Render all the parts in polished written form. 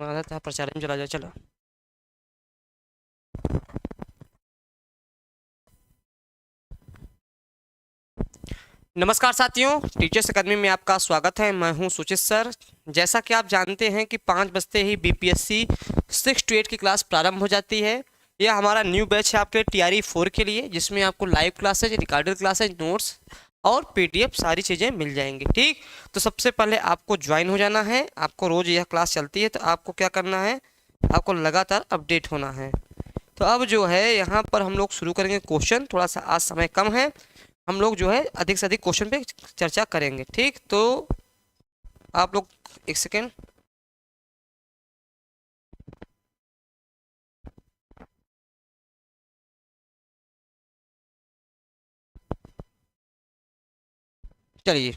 आदत है प्रचार में चला जाए। चलो नमस्कार साथियों, टीचर्स अकेडमी में आपका स्वागत है। मैं हूं सुचित सर। जैसा कि आप जानते हैं कि 5 बजते ही बीपीएससी 6 to 8 की क्लास प्रारंभ हो जाती है। यह हमारा न्यू बैच है आपके टीआरई 4 के लिए, जिसमें आपको live classes, recorded classes, notes और पीडीएफ सारी चीज़ें मिल जाएंगी। ठीक, तो सबसे पहले आपको ज्वाइन हो जाना है। आपको रोज़ यह क्लास चलती है, तो आपको क्या करना है, आपको लगातार अपडेट होना है। तो अब जो है यहाँ पर हम लोग शुरू करेंगे क्वेश्चन। थोड़ा सा आज समय कम है, हम लोग जो है अधिक से अधिक क्वेश्चन पे चर्चा करेंगे। ठीक, तो आप लोग एक सेकेंड, चलिए।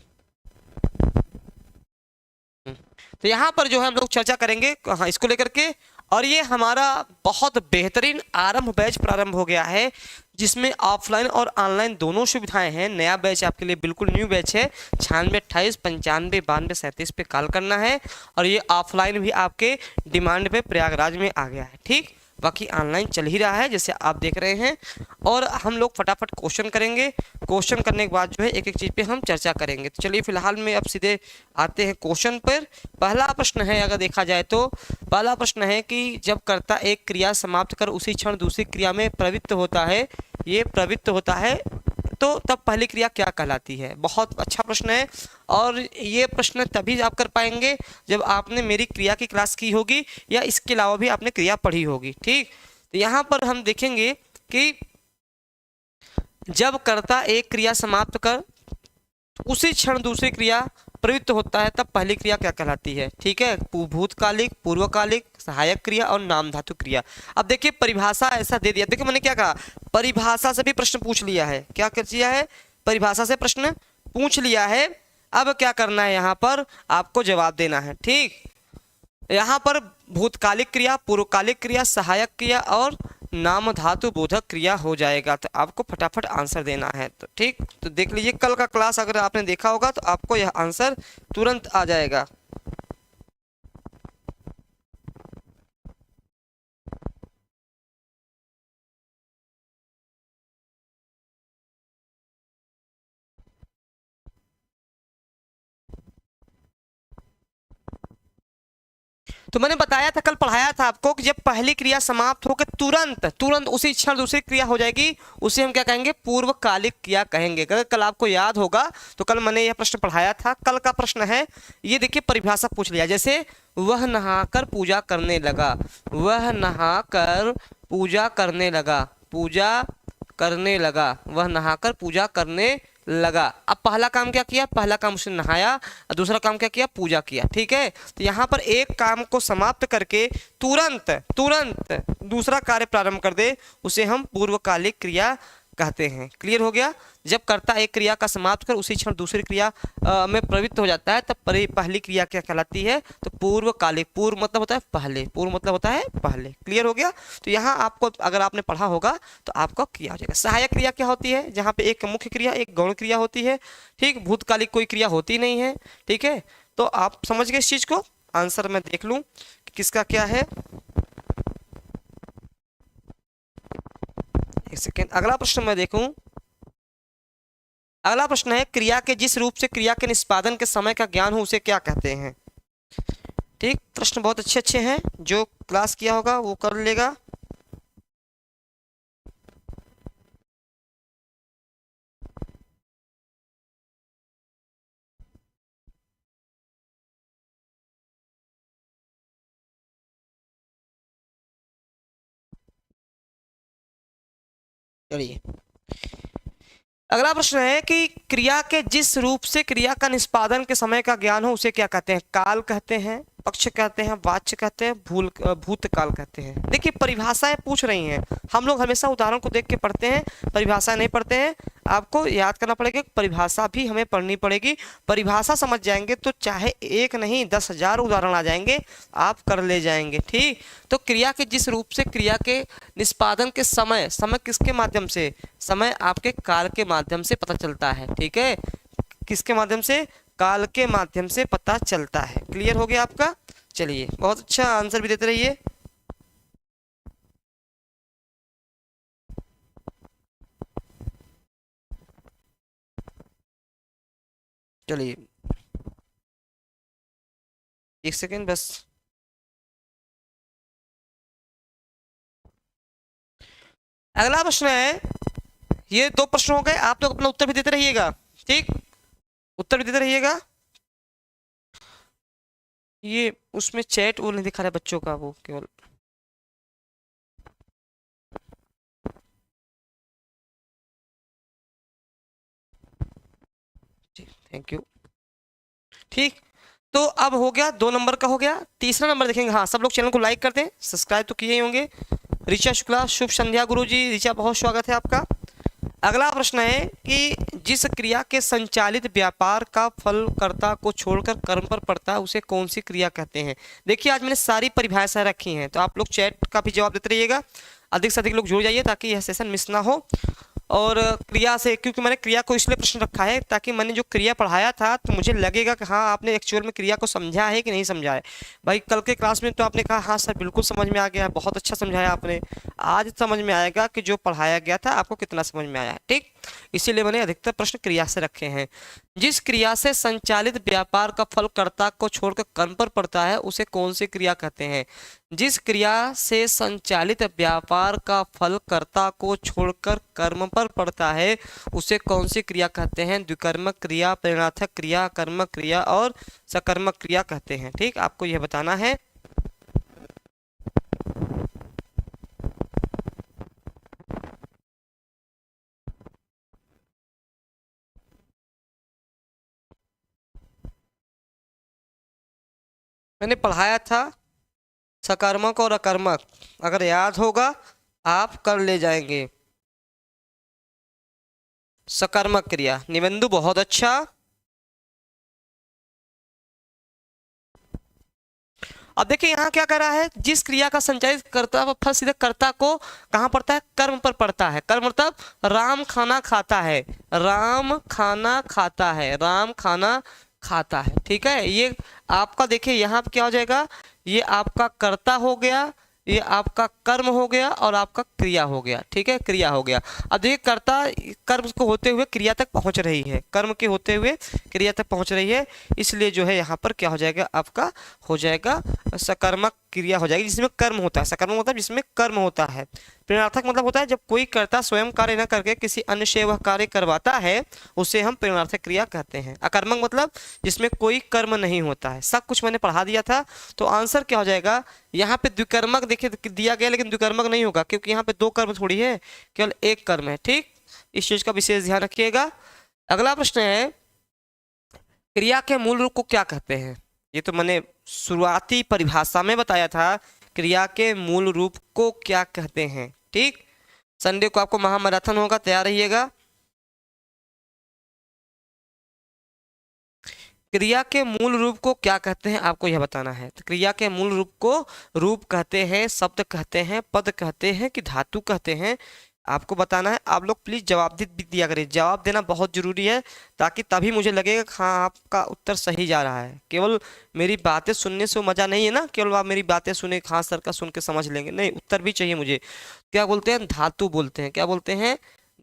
तो यहाँ पर जो है हम लोग चर्चा करेंगे, हाँ, इसको लेकर के। और ये हमारा बहुत बेहतरीन आरंभ बैच प्रारंभ हो गया है, जिसमें ऑफलाइन और ऑनलाइन दोनों सुविधाएं हैं। नया बैच आपके लिए बिल्कुल न्यू बैच है। 96 28 95 92 37 पे कॉल करना है। और ये ऑफलाइन भी आपके डिमांड पे प्रयागराज में आ गया है। ठीक, बाकी ऑनलाइन चल ही रहा है जैसे आप देख रहे हैं। और हम लोग फटाफट क्वेश्चन करेंगे। क्वेश्चन करने के बाद जो है एक एक चीज़ पे हम चर्चा करेंगे। तो चलिए फिलहाल में अब सीधे आते हैं क्वेश्चन पर। पहला प्रश्न है, अगर देखा जाए तो पहला प्रश्न है कि जब कर्ता एक क्रिया समाप्त कर उसी क्षण दूसरी क्रिया में प्रवृत्त होता है, ये प्रवृत्त होता है, तो तब पहली क्रिया क्या कहलाती है। बहुत अच्छा प्रश्न है, और ये प्रश्न तभी आप कर पाएंगे जब आपने मेरी क्रिया की क्लास की होगी, या इसके अलावा भी आपने क्रिया पढ़ी होगी। ठीक, तो यहाँ पर हम देखेंगे कि जब कर्ता एक क्रिया समाप्त कर उसी क्षण दूसरी क्रिया प्रवृत्त होता है, तब पहली क्रिया क्या कहलाती है। ठीक है, भूतकालिक, पूर्वकालिक, सहायक क्रिया और नाम धातु क्रिया। अब देखिए परिभाषा ऐसा दे दिया। देखिए मैंने क्या कहा, परिभाषा से भी प्रश्न पूछ लिया है। क्या कर दिया है, परिभाषा से प्रश्न पूछ लिया है। अब क्या करना है, यहाँ पर आपको जवाब देना है। ठीक, यहाँ पर भूतकालिक क्रिया, पूर्वकालिक क्रिया, सहायक क्रिया और नाम धातु बोधक क्रिया हो जाएगा। तो आपको फटाफट आंसर देना है। तो ठीक, तो देख लीजिए कल का क्लास अगर आपने देखा होगा तो आपको यह आंसर तुरंत आ जाएगा। तो मैंने बताया था, कल पढ़ाया था आपको कि जब पहली क्रिया समाप्त होकर तुरंत तुरंत उसी क्षण दूसरी क्रिया हो जाएगी, उसे हम क्या कहेंगे, पूर्वकालिक क्रिया कहेंगे। अगर कल आपको याद होगा तो कल मैंने यह प्रश्न पढ़ाया था। कल का प्रश्न है, ये देखिए परिभाषा पूछ लिया। जैसे वह नहाकर पूजा करने लगा, वह नहाकर पूजा करने लगा, पूजा करने लगा, वह नहाकर पूजा करने लगा। अब पहला काम क्या किया, पहला काम उसने नहाया, और दूसरा काम क्या किया, पूजा किया। ठीक है, तो यहाँ पर एक काम को समाप्त करके तुरंत तुरंत दूसरा कार्य प्रारंभ कर दे, उसे हम पूर्वकालिक क्रिया कहते हैं। क्लियर हो गया। जब कर्ता एक क्रिया का समाप्त कर उसी क्षण दूसरी क्रिया में प्रवृत्त हो जाता है, तब पहली क्रिया क्या कहलाती है, तो पूर्वकालिक। पूर्व मतलब होता है पहले, पूर्व मतलब होता है पहले। क्लियर हो गया। तो यहाँ आपको अगर आपने पढ़ा होगा तो आपको क्रिया हो जाएगा। सहायक क्रिया क्या होती है, जहाँ पे एक मुख्य क्रिया एक गौण क्रिया होती है। ठीक, भूतकालिक कोई क्रिया होती नहीं है। ठीक है, तो आप समझ गए इस चीज को। आंसर मैं देख लूं कि किसका क्या है, एक सेकेंड। अगला प्रश्न मैं देखूं। अगला प्रश्न है, क्रिया के जिस रूप से क्रिया के निष्पादन के समय का ज्ञान हो उसे क्या कहते हैं। ठीक, प्रश्न बहुत अच्छे अच्छे हैं, जो क्लास किया होगा वो कर लेगा। चलिए, अगला प्रश्न है कि क्रिया के जिस रूप से क्रिया का निष्पादन के समय का ज्ञान हो उसे क्या कहते हैं। काल कहते हैं, पक्ष कहते हैं, वाच्य कहते हैं, भूतकाल कहते हैं। देखिए परिभाषाएं पूछ रही हैं, हम लोग हमेशा उदाहरण को देख के पढ़ते हैं, परिभाषाएं नहीं पढ़ते हैं। आपको याद करना पड़ेगा, परिभाषा भी हमें पढ़नी पड़ेगी। परिभाषा समझ जाएंगे तो चाहे एक नहीं 10,000 उदाहरण आ जाएंगे, आप कर ले जाएंगे। ठीक, तो क्रिया के जिस रूप से क्रिया के निष्पादन के समय, समय किसके माध्यम से, समय आपके काल के माध्यम से पता चलता है। ठीक है, किसके माध्यम से, काल के माध्यम से पता चलता है। क्लियर हो गया आपका। चलिए बहुत अच्छा, आंसर भी देते रहिए। चलिए 1 सेकेंड बस। अगला प्रश्न है, ये 2 प्रश्न हो गए, आप लोग अपना उत्तर भी देते रहिएगा, ठीक, उत्तर भी देते रहिएगा। ये उसमें चैट वो नहीं दिखा रहा है बच्चों का, वो केवल थैंक यू। ठीक, तो अब हो गया 2 नंबर का हो गया। तीसरा नंबर देखेंगे। हाँ, सब लोग चैनल को लाइक कर दें, सब्सक्राइब तो किए ही होंगे। ऋचा शुक्ला, शुभ संध्या गुरुजी। ऋचा बहुत स्वागत है आपका। अगला प्रश्न है कि जिस क्रिया के संचालित व्यापार का फल कर्ता को छोड़कर कर्म पर पड़ता है उसे कौन सी क्रिया कहते हैं। देखिए आज मैंने सारी परिभाषाएं रखी हैं, तो आप लोग चैट का भी जवाब देते रहिएगा, अधिक से अधिक लोग जुड़ जाइए ताकि यह सेशन मिस ना हो। और क्रिया से, क्योंकि मैंने क्रिया को इसलिए प्रश्न रखा है ताकि मैंने जो क्रिया पढ़ाया था तो मुझे लगेगा कि हाँ आपने एक्चुअल में क्रिया को समझा है कि नहीं समझा है। भाई कल के क्लास में तो आपने कहा हाँ सर बिल्कुल समझ में आ गया, बहुत अच्छा समझाया आपने। आज समझ में आएगा कि जो पढ़ाया गया था आपको कितना समझ में आया है, ठीक। इसीलिए मैंने अधिकतर प्रश्न क्रिया से रखे हैं। जिस क्रिया से संचालित व्यापार का फल कर्ता को छोड़कर कर्म पर पड़ता है उसे कौन सी क्रिया कहते हैं। जिस क्रिया से संचालित व्यापार का फल कर्ता को छोड़कर कर्म पर पड़ता है उसे कौन सी क्रिया कहते हैं। द्विकर्मक क्रिया, प्रेरणार्थक क्रिया, कर्मक क्रिया और सकर्मक क्रिया कहते हैं, ठीक, आपको यह बताना है। मैंने पढ़ाया था सकर्मक और अकर्मक, अगर याद होगा आप कर ले जाएंगे। सकर्मक क्रिया, निबंधु बहुत अच्छा। अब देखिए यहाँ क्या कर रहा है, जिस क्रिया का संचालित करता है फल सीधे कर्ता को कहाँ पड़ता है, कर्म पर पड़ता है। कर्म मतलब राम खाना खाता है, राम खाना खाता है, राम खाना खाता है, ठीक है। ये आपका देखिए यहाँ पे क्या हो जाएगा, ये आपका कर्ता हो गया, ये आपका कर्म हो गया और आपका क्रिया हो गया, ठीक है, क्रिया हो गया। अब देखिए कर्ता कर्म को होते हुए क्रिया तक पहुंच रही है, कर्म के होते हुए क्रिया तक पहुंच रही है, इसलिए जो है यहाँ पर क्या हो जाएगा, आपका हो जाएगा सकर्मक क्रिया हो जाएगी जिसमें कर्म होता है। सकर्मक मतलब जिसमें कर्म होता है। प्रेरणार्थक मतलब होता है जब कोई कर्ता स्वयं कार्य न करके किसी अन्य से वह कार्य करवाता है उसे हम प्रेरणार्थक क्रिया कहते हैं। अकर्मक मतलब जिसमें कोई कर्म नहीं होता है। सब कुछ मैंने पढ़ा दिया था, तो आंसर क्या हो जाएगा, यहाँ पे द्विकर्मक देखिए दिया गया लेकिन द्विकर्मक नहीं होगा क्योंकि यहाँ पे 2 कर्म थोड़ी है, केवल 1 कर्म है, ठीक। इस चीज का विशेष ध्यान रखिएगा। अगला प्रश्न है, क्रिया के मूल रूप को क्या कहते हैं। ये तो मैंने शुरुआती परिभाषा में बताया था, क्रिया के मूल रूप को क्या कहते हैं, ठीक। संडे को आपको महामैराथन होगा, तैयार रहिएगा। क्रिया के मूल रूप को क्या कहते हैं आपको यह बताना है। तो क्रिया के मूल रूप को रूप कहते हैं, शब्द कहते हैं, पद कहते हैं कि धातु कहते हैं, आपको बताना है। आप लोग प्लीज जवाब भी दिया करें, जवाब देना बहुत जरूरी है ताकि तभी मुझे लगेगा कि हाँ आपका उत्तर सही जा रहा है। केवल मेरी बातें सुनने से मजा नहीं है ना, केवल आप मेरी बातें सुने हाँ सर का सुन के समझ लेंगे, नहीं, उत्तर भी चाहिए मुझे। क्या बोलते हैं, धातु बोलते हैं, क्या बोलते हैं,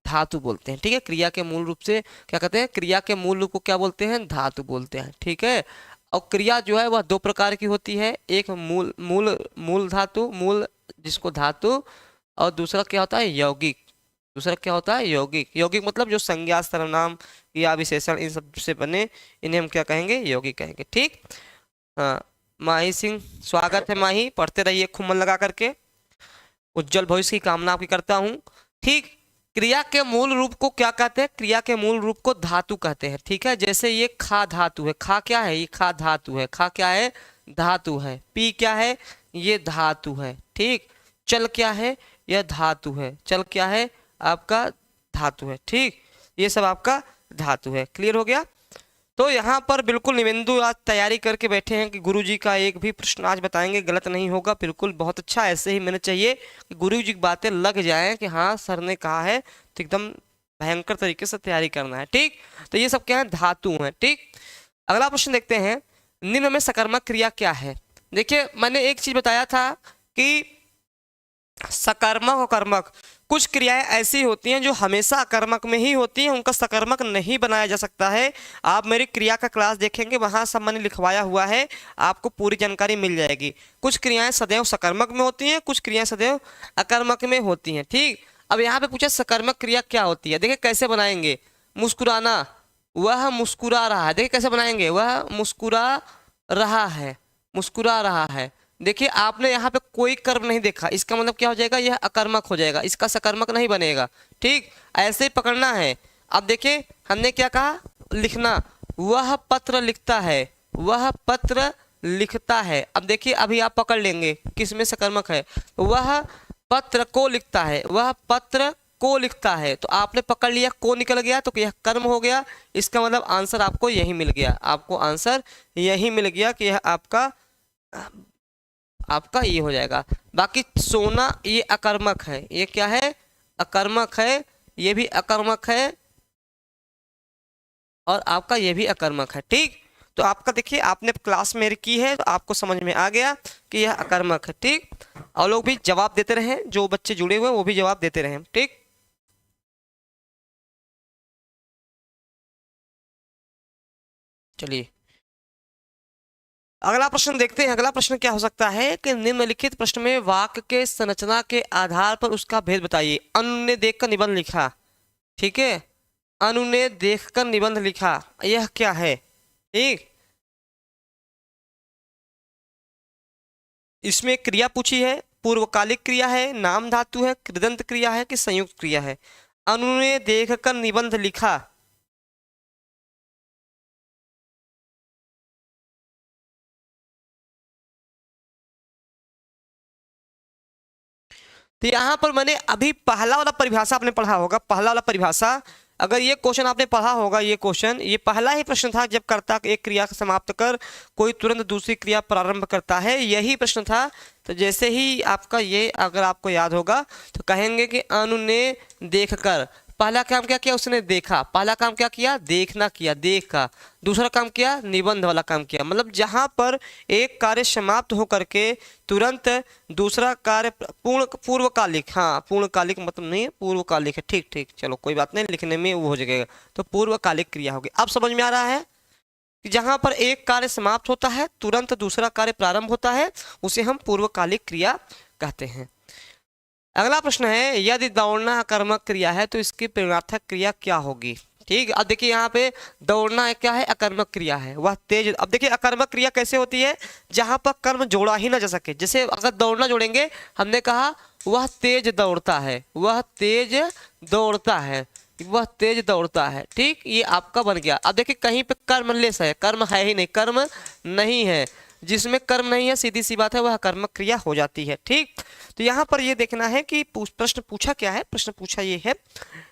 धातु बोलते हैं, ठीक है। क्रिया के मूल रूप से क्या कहते हैं, क्रिया के मूल रूप को क्या बोलते हैं, धातु बोलते हैं, ठीक है। और क्रिया जो है वह 2 प्रकार की होती है, एक मूल मूल मूल धातु, मूल जिसको धातु, और दूसरा क्या होता है, यौगिक। दूसरा क्या होता है, यौगिक। यौगिक मतलब जो संज्ञा, सर्वनाम या विशेषण इन सब से बने, इन्हें हम क्या कहेंगे, यौगिक कहेंगे, ठीक। हाँ, माही सिंह स्वागत है। माही पढ़ते रहिए खूब मन लगा करके, उज्जवल भविष्य की कामना आपकी करता हूँ, ठीक। क्रिया के मूल रूप को क्या कहते हैं, क्रिया के मूल रूप को धातु कहते हैं, ठीक है। जैसे ये खा धातु है, खा क्या है, ये खा धातु है, खा क्या है, धातु है। पी क्या है, ये धातु है, ठीक। चल क्या है, यह धातु है, चल क्या है, आपका धातु है, ठीक। ये सब आपका धातु है, क्लियर हो गया। तो यहाँ पर बिल्कुल निवेंदु आज तैयारी करके बैठे हैं कि गुरुजी का एक भी प्रश्न आज बताएंगे गलत नहीं होगा, बिल्कुल बहुत अच्छा, ऐसे ही मैंने चाहिए कि गुरुजी की बातें लग जाएं कि हाँ सर ने कहा है, तो एकदम भयंकर तरीके से तैयारी करना है, ठीक। तो ये सब क्या है, धातु हैं, ठीक। अगला प्रश्न देखते हैं, निम्न में सकर्मक क्रिया क्या है। देखिए मैंने एक चीज बताया था कि सकर्मक और कर्मक, कुछ क्रियाएं ऐसी होती हैं जो हमेशा अकर्मक में ही होती हैं, उनका सकर्मक नहीं बनाया जा सकता है। आप मेरी क्रिया का क्लास देखेंगे, वहां सब मैंने लिखवाया हुआ है, आपको पूरी जानकारी मिल जाएगी। कुछ क्रियाएं सदैव सकर्मक में होती हैं, कुछ क्रियाएं सदैव अकर्मक में होती हैं। ठीक, अब यहाँ पे पूछा सकर्मक क्रिया क्या होती है, देखिए कैसे बनाएंगे। मुस्कुराना, वह मुस्कुरा रहा है, देखिए कैसे बनाएंगे, वह मुस्कुरा रहा है, मुस्कुरा रहा है। देखिए आपने यहाँ पे कोई कर्म नहीं देखा, इसका मतलब क्या हो जाएगा, यह अकर्मक हो जाएगा, इसका सकर्मक नहीं बनेगा। ठीक, ऐसे ही पकड़ना है। अब देखिए हमने क्या कहा, लिखना, वह पत्र लिखता है, वह पत्र लिखता है। अब देखिए अभी आप पकड़ लेंगे किसमें सकर्मक है, वह पत्र को लिखता है, वह पत्र को लिखता है, तो आपने पकड़ लिया, को निकल गया तो यह कर्म हो गया। इसका मतलब आंसर आपको यही मिल गया, आपको आंसर यही मिल गया कि यह आपका ये हो जाएगा। बाकी सोना ये अकर्मक है, ये क्या है, अकर्मक है, ये भी अकर्मक है, और आपका ये भी अकर्मक है। ठीक, तो आपका देखिए आपने क्लास मेरी की है तो आपको समझ में आ गया कि यह अकर्मक है। ठीक, और लोग भी जवाब देते रहे, जो बच्चे जुड़े हुए हैं वो भी जवाब देते रहे। ठीक, चलिए अगला प्रश्न देखते हैं। अगला प्रश्न क्या हो सकता है कि निम्नलिखित प्रश्न में वाक्य के संरचना के आधार पर उसका भेद बताइए। अनु ने देखकर निबंध लिखा, ठीक है, अनु ने देखकर निबंध लिखा, यह क्या है। ठीक, इसमें क्रिया पूछी है, पूर्वकालिक क्रिया है, नाम धातु है, कृदंत क्रिया है कि संयुक्त क्रिया है। अनु ने देखकर निबंध लिखा, तो यहाँ पर मैंने अभी पहला वाला परिभाषा आपने पढ़ा होगा, पहला वाला परिभाषा, अगर ये क्वेश्चन आपने पढ़ा होगा, ये क्वेश्चन, ये पहला ही प्रश्न था, जब कर्ता एक क्रिया समाप्त कर कोई तुरंत दूसरी क्रिया प्रारंभ करता है, यही प्रश्न था। तो जैसे ही आपका ये अगर आपको याद होगा तो कहेंगे कि अनु ने देखकर, पहला काम क्या किया, उसने देखा, पहला काम क्या किया, देखना किया, देखा। दूसरा काम किया, निबंध वाला काम किया। मतलब जहां पर एक कार्य समाप्त होकर के तुरंत दूसरा कार्य पूर्वकालिक, हाँ पूर्णकालिक मतलब नहीं है, पूर्वकालिक है। ठीक ठीक, चलो कोई बात नहीं, लिखने में वो हो जाएगा, तो पूर्वकालिक क्रिया होगी। अब समझ में आ रहा है कि जहां पर एक कार्य समाप्त होता है तुरंत दूसरा कार्य प्रारंभ होता है, उसे हम पूर्वकालिक क्रिया कहते हैं। अगला प्रश्न है, यदि दौड़ना अकर्मक क्रिया है तो इसकी प्रेरणार्थक क्रिया क्या होगी। ठीक, अब देखिए यहाँ पे दौड़ना क्या है, अकर्मक क्रिया है, वह तेज। अब देखिए अकर्मक क्रिया कैसे होती है, जहां पर कर्म जोड़ा ही ना जा सके। जैसे अगर दौड़ना जोड़ेंगे, हमने कहा वह तेज दौड़ता है, वह तेज दौड़ता है, वह तेज दौड़ता है। ठीक, ये आपका बन गया। अब देखिए कहीं पे कर्मलेस है, कर्म है ही नहीं, कर्म नहीं है, जिसमें कर्म नहीं है सीधी सी बात है वह कर्मक क्रिया हो जाती है। ठीक, तो यहाँ पर ये देखना है कि प्रश्न पूछा क्या है। प्रश्न पूछा ये है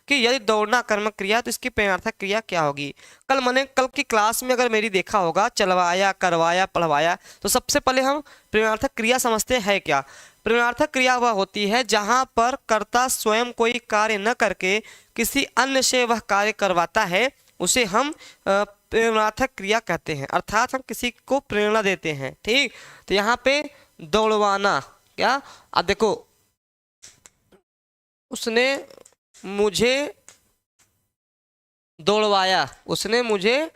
कि यदि दौड़ना कर्मक क्रिया तो इसकी प्रेरणार्थक क्रिया क्या होगी। कल की क्लास में अगर मेरी देखा होगा, चलवाया, करवाया, पढ़वाया, तो सबसे पहले हम प्रेरणार्थक क्रिया समझते हैं क्या। प्रेरणार्थक क्रिया वह होती है जहां पर कर्ता स्वयं कोई कार्य न करके किसी अन्य से वह कार्य करवाता है, उसे हम प्रेरणार्थक क्रिया कहते हैं, अर्थात हम किसी को प्रेरणा देते हैं। ठीक, तो यहाँ पे दौड़वाना क्या, अब देखो उसने मुझे दौड़वाया, उसने मुझे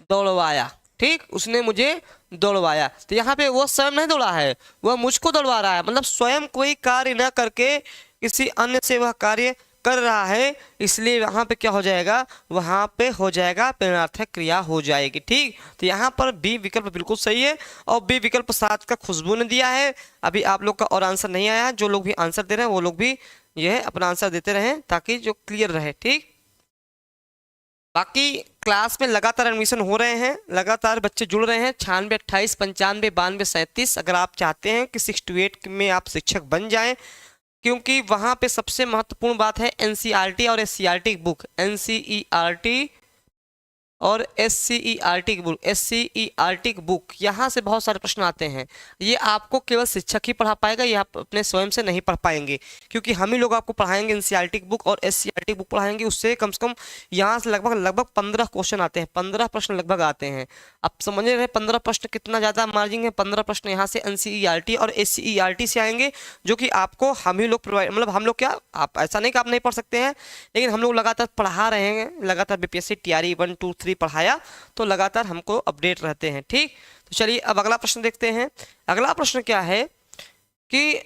दौड़वाया। ठीक, उसने मुझे दौड़वाया, तो यहाँ पे वो स्वयं नहीं दौड़ा है, वह मुझको दौड़वा रहा है। मतलब स्वयं कोई कार्य न करके किसी अन्य से वह कार्य कर रहा है, इसलिए वहां पे क्या हो जाएगा, वहां पे हो जाएगा प्रेरणार्थक क्रिया हो जाएगी। ठीक, तो यहाँ पर बी विकल्प बिल्कुल सही है, और बी विकल्प 7 का खुशबू ने दिया है। अभी आप लोग का और आंसर नहीं आया, जो लोग भी आंसर दे रहे हैं वो लोग भी यह अपना आंसर देते रहें ताकि जो क्लियर रहे। ठीक, बाकी क्लास में लगातार एडमिशन हो रहे हैं, लगातार बच्चे जुड़ रहे हैं, 96 28 95 92 37। अगर आप चाहते हैं कि 6 to 8 में आप शिक्षक बन जाएं, क्योंकि वहां पे सबसे महत्वपूर्ण बात है एनसीईआरटी और एससीईआरटी बुक, एनसीईआरटी और SCERT बुक, यहाँ से बहुत सारे प्रश्न आते हैं। ये आपको केवल शिक्षक ही पढ़ा पाएगा, ये आप अपने स्वयं से नहीं पढ़ पाएंगे, क्योंकि हम ही लोग आपको पढ़ाएंगे। NCERT बुक और SCERT बुक पढ़ाएंगे, उससे कम से कम यहाँ से लगभग 15 क्वेश्चन आते हैं, 15 प्रश्न लगभग आते हैं। आप समझ रहे हैं 15 प्रश्न कितना ज़्यादा मार्जिन है। 15 प्रश्न यहाँ से NCERT और SCERT से आएंगे, जो कि आपको हम ही लोग प्रोवाइड, मतलब हम लोग क्या, आप ऐसा नहीं कि आप नहीं पढ़ सकते हैं, लेकिन हम लोग लगातार पढ़ा रहे हैं, लगातार BPSC TRE 1 2 3 पढ़ाया, तो लगातार हमको अपडेट रहते हैं। ठीक, तो चलिए अब अगला प्रश्न देखते हैं। अगला प्रश्न क्या है कि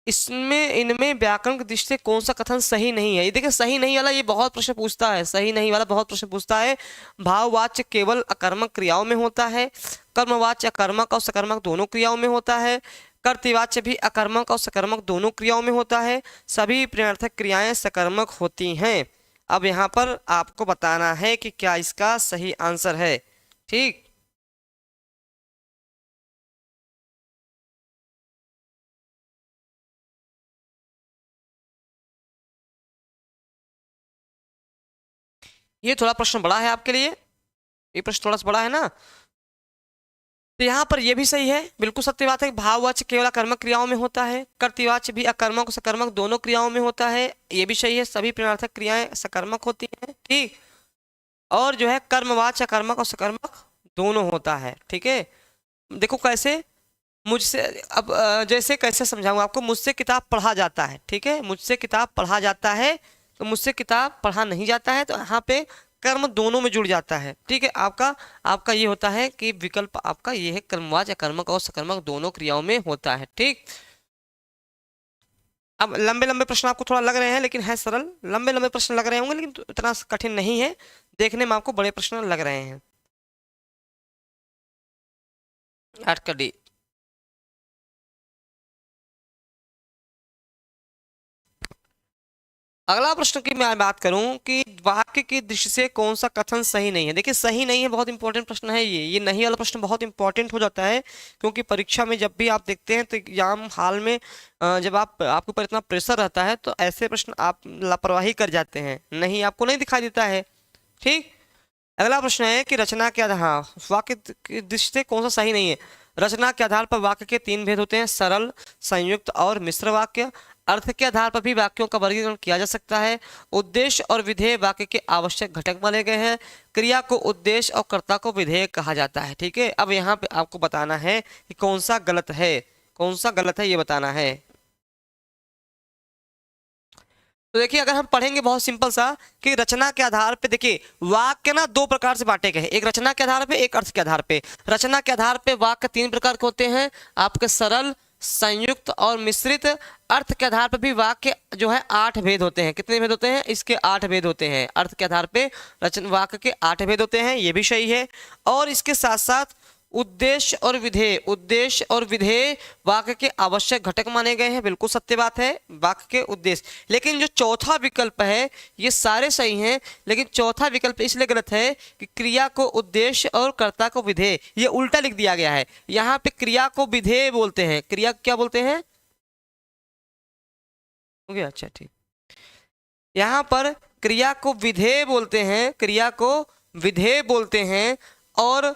इसमें इनमें व्याकरण की दृष्टि से कौन सा कथन सही नहीं है। ये देखिए सही नहीं वाला ये बहुत प्रश्न पूछता है, सही नहीं वाला बहुत प्रश्न पूछता है। भाववाच्य केवल अकर्मक क्रियाओं में होता है, कर्मवाच्य अकर्मक और सकर्मक दोनों क्रियाओं में होता है, कर्तृवाच्य भी अकर्मक और सकर्मक दोनों क्रियाओं में होता है, सभी प्रत्यर्थक क्रियाएं सकर्मक होती हैं। अब यहाँ पर आपको बताना है कि क्या इसका सही आंसर है। ठीक, ये थोड़ा प्रश्न बड़ा है आपके लिए, ये प्रश्न थोड़ा सा बड़ा है ना। तो यहाँ पर ये भी सही है, बिल्कुल सत्य बात है। भाववाच्य केवल अकर्मक क्रियाओं में होता है, कर्तृवाच्य भी अकर्मक और सकर्मक दोनों क्रियाओं में होता है, ये भी सही है। सभी प्रत्यर्थक क्रियाएं सकर्मक होती हैं। ठीक, और जो है कर्मवाच्य अकर्मक और सकर्मक दोनों होता है। ठीक है, देखो कैसे, मुझसे अब जैसे कैसे समझाऊं आपको, मुझसे किताब पढ़ा जाता है, ठीक है, मुझसे किताब पढ़ा जाता है, तो मुझसे किताब पढ़ा नहीं जाता है, तो यहाँ पे कर्म दोनों में जुड़ जाता है। ठीक है, आपका आपका ये होता है कि विकल्प आपका ये है, कर्मवाच्य अकर्मक और सकर्मक दोनों क्रियाओं में होता है। ठीक, अब लंबे लंबे प्रश्न आपको थोड़ा लग रहे हैं, लेकिन है सरल, लंबे लंबे प्रश्न लग रहे होंगे, लेकिन इतना कठिन नहीं है, देखने में आपको बड़े प्रश्न लग रहे हैं। 8 का D। अगला प्रश्न की मैं बात करूं कि वाक्य की दृष्टि से कौन सा कथन सही नहीं है। देखिए सही नहीं है बहुत इंपॉर्टेंट प्रश्न है ये नहीं वाला प्रश्न बहुत इंपॉर्टेंट हो जाता है, क्योंकि परीक्षा में जब भी आप देखते हैं तो एग्जाम हाल में जब आपके ऊपर इतना प्रेशर रहता है, तो ऐसे प्रश्न आप लापरवाही कर जाते हैं, नहीं आपको नहीं दिखाई देता है। ठीक, अगला प्रश्न है कि रचना के आधार, हाँ, वाक्य की दृष्टि से कौन सा सही नहीं है। रचना के आधार पर वाक्य के 3 भेद होते हैं, सरल, संयुक्त और मिश्र वाक्य। अर्थ के आधार पर भी वाक्यों का वर्गीकरण किया जा सकता है। उद्देश्य और विधेय वाक्य के आवश्यक घटक माने गए हैं। क्रिया को उद्देश्य और कर्ता को विधेय कहा जाता है। ठीक है, अब यहाँ पे आपको बताना है कि कौन सा गलत है, कौन सा गलत है ये बताना है। तो देखिए अगर हम पढ़ेंगे बहुत सिंपल सा कि रचना के आधार पे, देखिए वाक्य ना 2 प्रकार से बांटे गए हैं, एक रचना के आधार पे, एक अर्थ के आधार पे। रचना के आधार पे वाक्य 3 प्रकार के होते हैं, आपके सरल, संयुक्त और मिश्रित। अर्थ के आधार पर भी वाक्य जो है 8 भेद होते हैं। कितने भेद होते हैं इसके? 8 भेद होते हैं। अर्थ के आधार पे रचना वाक्य के 8 भेद होते हैं, ये भी सही है। और इसके साथ साथ उद्देश्य और विधेय, उद्देश्य और विधेय वाक्य के आवश्यक घटक माने गए हैं, बिल्कुल सत्य बात है, वाक्य के उद्देश्य। लेकिन जो चौथा विकल्प है ये सारे सही हैं, लेकिन चौथा विकल्प इसलिए गलत है कि क्रिया को उद्देश्य और कर्ता को विधेय, ये उल्टा लिख दिया गया है। यहाँ पे क्रिया को विधेय बोलते हैं, क्रिया क्या बोलते हैं? हो गया, अच्छा ठीक। यहाँ पर क्रिया को विधेय बोलते हैं, क्रिया को विधेय बोलते हैं, और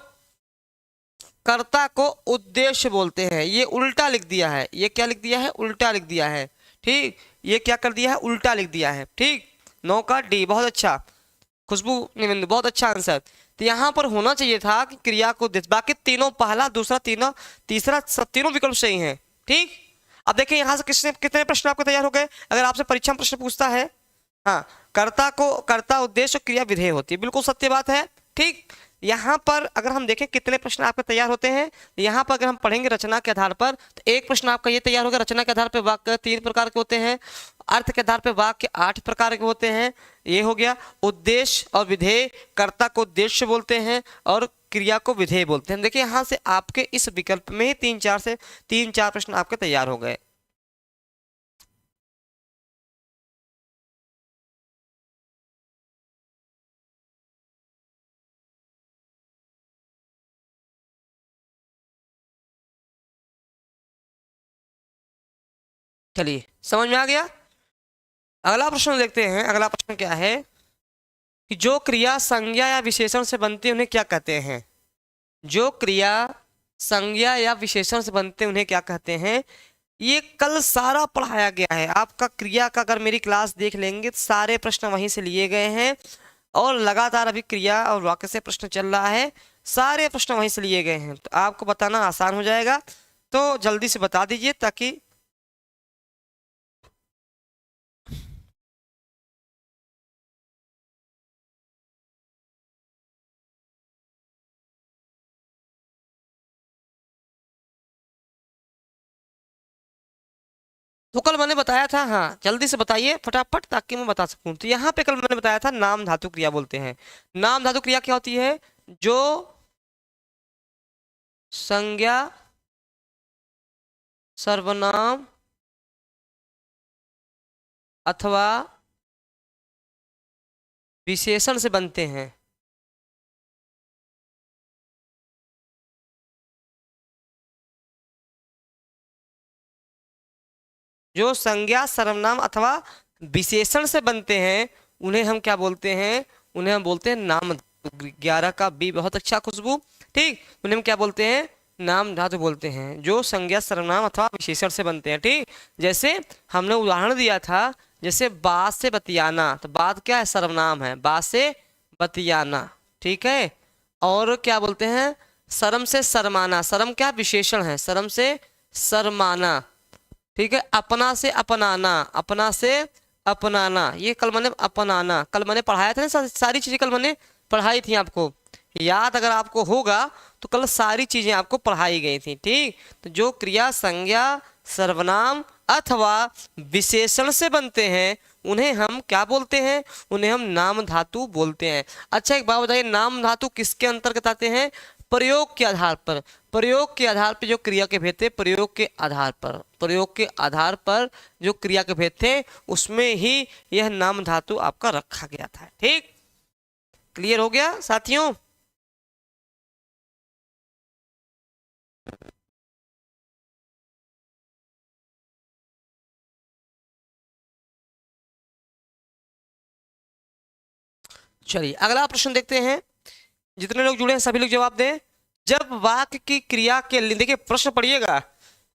कर्ता को उद्देश्य बोलते हैं। ये उल्टा लिख दिया है, ये क्या लिख दिया है? उल्टा लिख दिया है। ठीक, ये क्या कर दिया है? उल्टा लिख दिया है। ठीक, 9 का D, बहुत अच्छा खुशबू निविंदु, बहुत अच्छा आंसर। तो यहाँ पर होना चाहिए था कि क्रिया को उद्देश्य, बाकी तीनों, पहला, दूसरा, तीनों, तीसरा, सब तीनों विकल्प सही हैं। ठीक, अब देखिए यहाँ से किसने कितने प्रश्न आपके तैयार हो गए। अगर आपसे परीक्षा में प्रश्न पूछता है, हाँ, कर्ता को, कर्ता उद्देश्य क्रिया विधेय होती है, बिल्कुल सत्य बात है। ठीक, यहाँ पर अगर हम देखें कितने प्रश्न आपके तैयार होते हैं, यहाँ पर अगर हम पढ़ेंगे रचना के आधार पर, तो एक प्रश्न आपका ये तैयार होगा। रचना के आधार पर वाक्य 3 प्रकार के होते हैं, अर्थ के आधार पर वाक्य 8 प्रकार के होते हैं, ये हो गया। उद्देश्य और विधेय, कर्ता को उद्देश्य बोलते हैं और क्रिया को विधेय बोलते हैं। देखिए यहाँ से आपके इस विकल्प में ही 3-4 प्रश्न आपके तैयार हो गए। चलिए समझ में आ गया। अगला प्रश्न देखते हैं, अगला प्रश्न क्या है। कि जो क्रिया संज्ञा या विशेषण से बनती है उन्हें क्या कहते हैं। जो क्रिया संज्ञा या विशेषण से बनते हैं उन्हें क्या कहते हैं। ये कल सारा पढ़ाया गया है आपका क्रिया का। अगर मेरी क्लास देख लेंगे तो सारे प्रश्न वहीं से लिए गए हैं और लगातार अभी क्रिया और वाक्य से प्रश्न चल रहा है, सारे प्रश्न वहीं से लिए गए हैं, तो आपको बताना आसान हो जाएगा। तो जल्दी से बता दीजिए ताकि तो कल मैंने बताया था, हाँ जल्दी से बताइए फटाफट ताकि मैं बता सकूं। तो यहाँ पे कल मैंने बताया था नाम धातु क्रिया बोलते हैं। नाम धातु क्रिया क्या होती है। जो संज्ञा सर्वनाम अथवा विशेषण से बनते हैं। जो संज्ञा सर्वनाम अथवा विशेषण से बनते हैं उन्हें हम क्या बोलते हैं। उन्हें हम बोलते हैं नाम धातु। 11 का बी बहुत अच्छा खुशबू, ठीक। उन्हें हम क्या बोलते हैं, नाम धातु बोलते हैं। जो संज्ञा सर्वनाम अथवा विशेषण से बनते हैं, ठीक। जैसे हमने उदाहरण दिया था, जैसे बात से बतियाना, तो बात क्या है, सर्वनाम है, बात से बतियाना, ठीक है। और क्या बोलते हैं, शर्म से शर्माना, शर्म क्या विशेषण है, शर्म से शर्माना, ठीक है। अपना से अपनाना, अपना से अपनाना, ये कल मैंने अपनाना कल मैंने पढ़ाया था ना, सारी चीजें कल मैंने पढ़ाई थी आपको याद अगर आपको होगा तो कल सारी चीजें आपको पढ़ाई गई थी, ठीक। तो जो क्रिया संज्ञा सर्वनाम अथवा विशेषण से बनते हैं उन्हें हम क्या बोलते हैं, उन्हें हम नाम धातु बोलते हैं। अच्छा एक बात बताइए, नाम धातु किसके अंतर्गत आते हैं, प्रयोग के आधार पर। प्रयोग के आधार पर जो क्रिया के भेद थे, प्रयोग के आधार पर, प्रयोग के आधार पर जो क्रिया के भेद थे उसमें ही यह नाम धातु आपका रखा गया था, ठीक। क्लियर हो गया साथियों। चलिए अगला प्रश्न देखते हैं। जितने लोग जुड़े हैं सभी लोग जवाब दें। जब वाक्य की क्रिया के देखिए प्रश्न पढ़िएगा।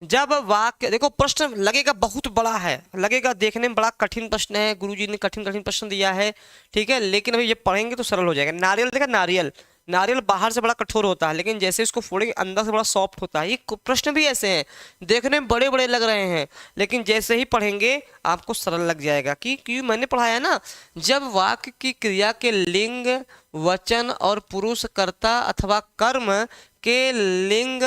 जब वाक्य, देखो प्रश्न लगेगा बहुत बड़ा है, लगेगा देखने में बड़ा कठिन प्रश्न है, गुरुजी ने कठिन कठिन प्रश्न दिया है, ठीक है, लेकिन अभी ये पढ़ेंगे तो सरल हो जाएगा। नारियल देखा, नारियल, नारियल बाहर से बड़ा कठोर होता है लेकिन जैसे इसको फोड़ेंगे अंदर से बड़ा सॉफ्ट होता है। ये प्रश्न भी ऐसे हैं, देखने में बड़े बड़े लग रहे हैं लेकिन जैसे ही पढ़ेंगे आपको सरल लग जाएगा। क्योंकि मैंने पढ़ाया ना, जब वाक्य की क्रिया के लिंग वचन और पुरुष कर्ता अथवा कर्म के लिंग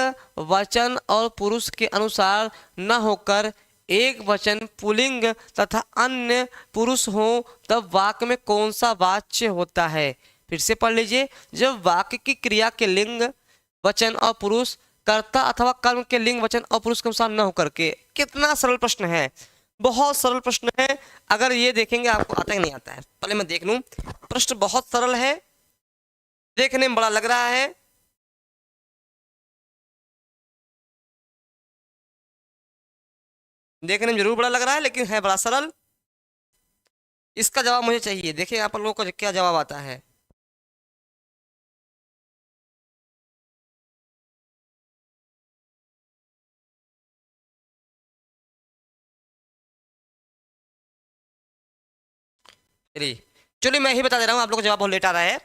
वचन और पुरुष के अनुसार न होकर एक वचन पुल्लिंग तथा अन्य पुरुष हो तब वाक्य में कौन सा वाच्य होता है। फिर से पढ़ लीजिए। जब वाक्य की क्रिया के लिंग वचन और पुरुष कर्ता अथवा कर्म के लिंग वचन और पुरुष के अनुसार न होकर के, कितना सरल प्रश्न है, बहुत सरल प्रश्न है। अगर ये देखेंगे आपको आता ही नहीं आता है, पहले मैं देख लूं। प्रश्न बहुत सरल है, देखने में बड़ा लग रहा है, देखने में जरूर बड़ा लग रहा है लेकिन है बड़ा सरल। इसका जवाब मुझे चाहिए, देखिए आप लोगों को क्या जवाब आता है। चलिए चलिए मैं ही बता दे रहा हूँ, आप लोग को जवाब बहुत लेट आ रहा है।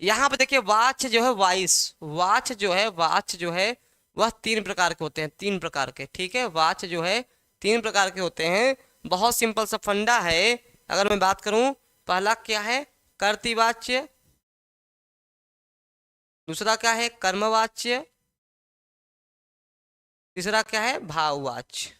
यहाँ पे देखिए वाच जो है, वाइस, वाच जो है, वाच जो है वह 3 प्रकार के होते हैं, 3 प्रकार के, ठीक है। वाच जो है 3 प्रकार के होते हैं, बहुत सिंपल सा फंडा है। अगर मैं बात करूं, पहला क्या है, कर्तृवाच्य, दूसरा क्या है कर्मवाच्य, तीसरा क्या है भाववाच्य।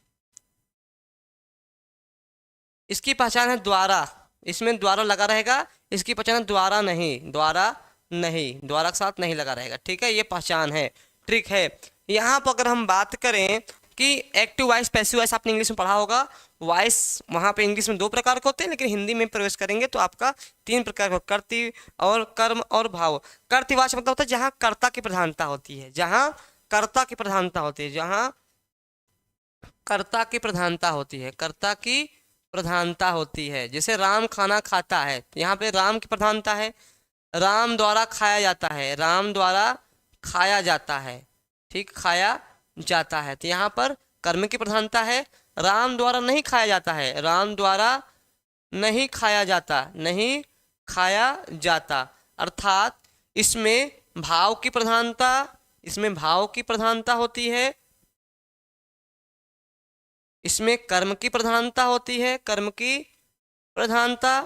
इसकी पहचान है द्वारा, इसमें द्वारा लगा रहेगा, इसकी पहचान है द्वारा नहीं, द्वारा नहीं, द्वारा के साथ नहीं लगा रहेगा, ठीक है। ये पहचान है, ट्रिक है। यहाँ पर अगर हम बात करें कि एक्टिव वॉइस पैसिव वॉइस आपने इंग्लिश में पढ़ा होगा। वॉइस वहाँ पे इंग्लिश में 2 प्रकार के होते हैं लेकिन हिंदी में प्रवेश करेंगे तो आपका 3 प्रकार का, कर्तृ और कर्म और भाव। कर्तृवाच्य मतलब होता है जहाँ कर्ता की प्रधानता होती है, जहाँ कर्ता की प्रधानता होती है, जहाँ कर्ता की प्रधानता होती है, कर्ता की प्रधानता होती है। जैसे राम खाना खाता है, तो यहाँ पे राम की प्रधानता है, राम द्वारा खाया जाता है, राम द्वारा खाया जाता है, ठीक, खाया जाता है। तो यहाँ पर कर्म की प्रधानता है, राम द्वारा नहीं खाया जाता है, राम द्वारा नहीं खाया जाता, नहीं खाया जाता, अर्थात इसमें भाव की प्रधानता, इसमें भाव की प्रधानता होती है, इसमें कर्म की प्रधानता होती है, कर्म की प्रधानता।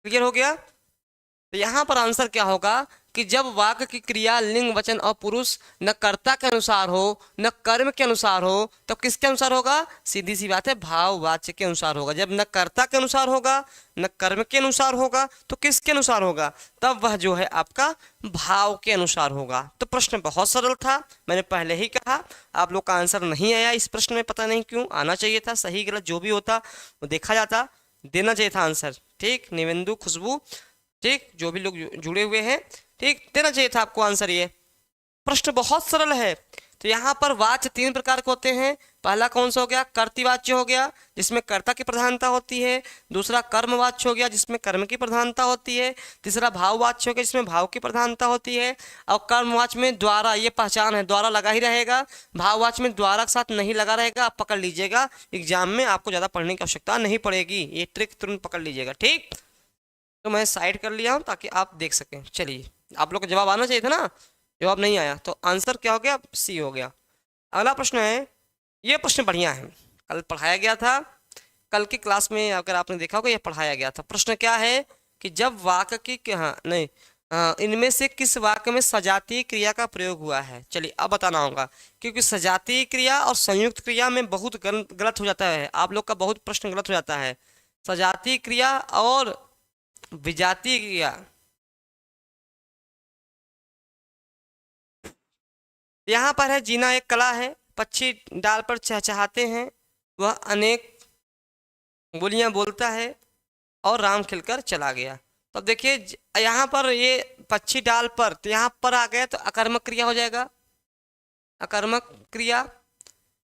क्लियर हो गया? तो यहाँ पर आंसर क्या होगा कि जब वाक्य की क्रिया लिंग वचन और पुरुष न कर्ता के अनुसार हो न कर्म के अनुसार हो, तो किसके अनुसार होगा? सीधी सी बात है, भाववाच्य के अनुसार होगा। जब न कर्ता के अनुसार होगा न कर्म के अनुसार होगा, तो किसके अनुसार होगा? तब वह जो है आपका भाव के अनुसार होगा। तो प्रश्न बहुत सरल था, मैंने पहले ही कहा। आप लोग का आंसर नहीं आया इस प्रश्न में, पता नहीं क्यों। आना चाहिए था, सही गलत जो भी होता वो देखा जाता, देना चाहिए था आंसर। ठीक, निवेंदु, खुशबू, ठीक, जो भी लोग जुड़े हुए हैं, ठीक, देना चाहिए था आपको आंसर। ये प्रश्न बहुत सरल है। तो यहाँ पर वाच्य तीन प्रकार के होते हैं। पहला कौन सा हो गया? कर्तृवाच्य हो गया, जिसमें कर्ता की प्रधानता होती है। दूसरा कर्मवाच्य हो गया, जिसमें कर्म की प्रधानता होती है। तीसरा भाववाच्य हो गया, जिसमें भाव की प्रधानता होती है। और कर्मवाच्य में द्वारा, ये पहचान है, द्वारा लगा ही रहेगा। भाववाच्य में द्वारा के साथ नहीं लगा रहेगा। आप पकड़ लीजिएगा, एग्जाम में आपको ज़्यादा पढ़ने की आवश्यकता नहीं पड़ेगी, ये ट्रिक तुरंत पकड़ लीजिएगा। ठीक, तो मैं साइड कर लिया हूँ ताकि आप देख सकें। चलिए, आप लोग का जवाब आना चाहिए था ना, जवाब नहीं आया, तो आंसर क्या हो गया? सी हो गया। अगला प्रश्न है, ये प्रश्न बढ़िया है, कल पढ़ाया गया था, कल की क्लास में अगर आपने देखा होगा, ये पढ़ाया गया था। प्रश्न क्या है कि जब वाक्य की, हाँ नहीं, इनमें से किस वाक्य में सजातीय क्रिया का प्रयोग हुआ है? चलिए अब बताना होगा, क्योंकि सजातीय क्रिया और संयुक्त क्रिया में बहुत गलत हो जाता है। आप लोग का बहुत प्रश्न गलत हो जाता है। सजातीय क्रिया और विजातीय क्रिया, यहाँ पर है जीना एक कला है, पक्षी डाल पर चहचहाते हैं, वह अनेक बोलियां बोलता है और राम खिलकर चला गया। तो अब देखिए यहाँ पर ये पक्षी डाल पर, तो यहाँ पर आ गया तो अकर्मक क्रिया हो जाएगा, अकर्मक क्रिया।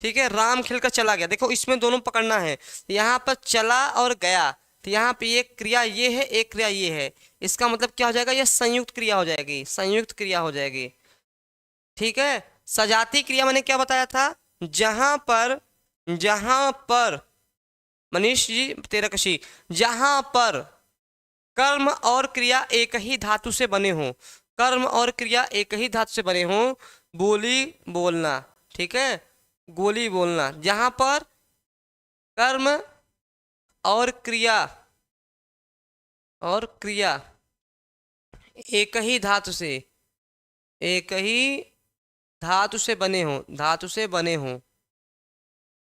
ठीक है, राम खिलकर चला गया, देखो इसमें दोनों पकड़ना है। यहाँ पर चला और गया, तो यहाँ पे एक क्रिया ये है, एक क्रिया ये है, इसका मतलब क्या हो जाएगा? ये संयुक्त क्रिया हो जाएगी, संयुक्त क्रिया हो जाएगी। ठीक है, सजाती क्रिया मैंने क्या बताया था? जहां पर मनीष जी तेरकशी, जहां पर कर्म और क्रिया एक ही धातु से बने हों, कर्म और क्रिया एक ही धातु से बने हों, बोली बोलना, ठीक है, गोली बोलना, जहां पर कर्म और क्रिया एक ही धातु से, एक ही धातु से बने हों, धातु से बने हों,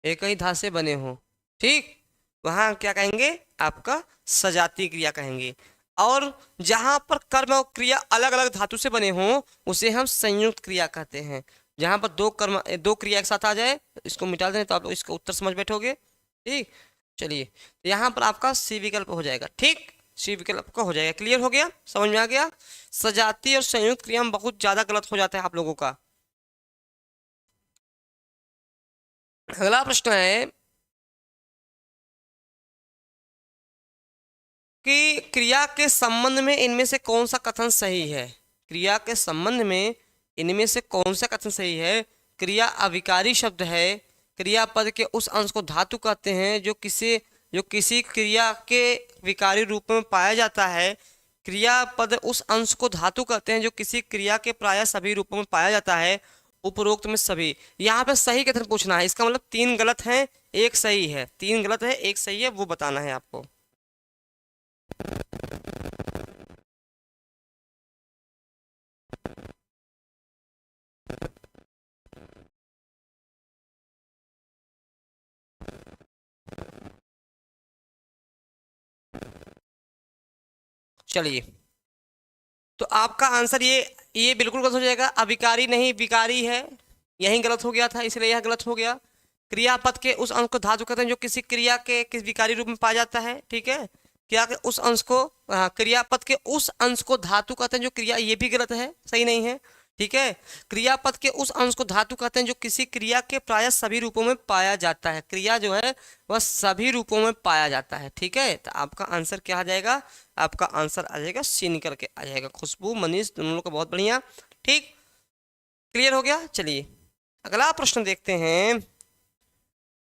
एक ही धातु से बने हों, ठीक, वहां क्या कहेंगे? आपका सजातीय क्रिया कहेंगे। और जहां पर कर्म और क्रिया अलग अलग धातु से बने हों, उसे हम संयुक्त क्रिया कहते हैं। जहां पर दो क्रिया एक साथ आ जाए, इसको मिटा दें तो आप इसका उत्तर समझ बैठोगे। ठीक, चलिए, यहाँ पर आपका सी विकल्प हो जाएगा। ठीक, सी विकल्प का हो जाएगा। क्लियर हो गया, समझ में आ गया? सजातीय और संयुक्त क्रिया में बहुत ज्यादा गलत हो जाता है आप लोगों का। अगला प्रश्न है कि क्रिया के संबंध में इनमें से कौन सा कथन सही है? क्रिया के संबंध में इनमें से कौन सा कथन सही है? क्रिया अविकारी शब्द है, क्रियापद के उस अंश को धातु कहते हैं जो किसी क्रिया के विकारी रूप में पाया जाता है। क्रियापद उस अंश को धातु कहते हैं जो किसी क्रिया के प्राय सभी रूपों में पाया जाता है, उपरोक्त में सभी। यहाँ पे सही कथन पूछना है, इसका मतलब तीन गलत है एक सही है, तीन गलत है एक सही है, वो बताना है आपको। चलिए, तो आपका आंसर ये बिल्कुल गलत हो जाएगा। अविकारी नहीं, विकारी है, यही गलत हो गया था, इसलिए यह गलत हो गया। क्रियापद के उस अंश को धातु कहते हैं जो किसी क्रिया के किस विकारी रूप में पाया जाता है। ठीक है, क्रिया के उस अंश को, क्रियापद के उस अंश को धातु कहते हैं जो क्रिया, ये भी गलत है, सही नहीं है। ठीक है। क्रियापद के उस अंश को धातु कहते हैं जो किसी क्रिया के प्राय सभी रूपों में पाया जाता है। क्रिया जो है वह सभी रूपों में पाया जाता है। ठीक है, तो आपका आंसर क्या आ जाएगा? आपका आंसर आ जाएगा सी निकल के आ जाएगा। खुशबू, मनीष, दोनों लोग का बहुत बढ़िया। ठीक, क्लियर हो गया। चलिए अगला प्रश्न देखते हैं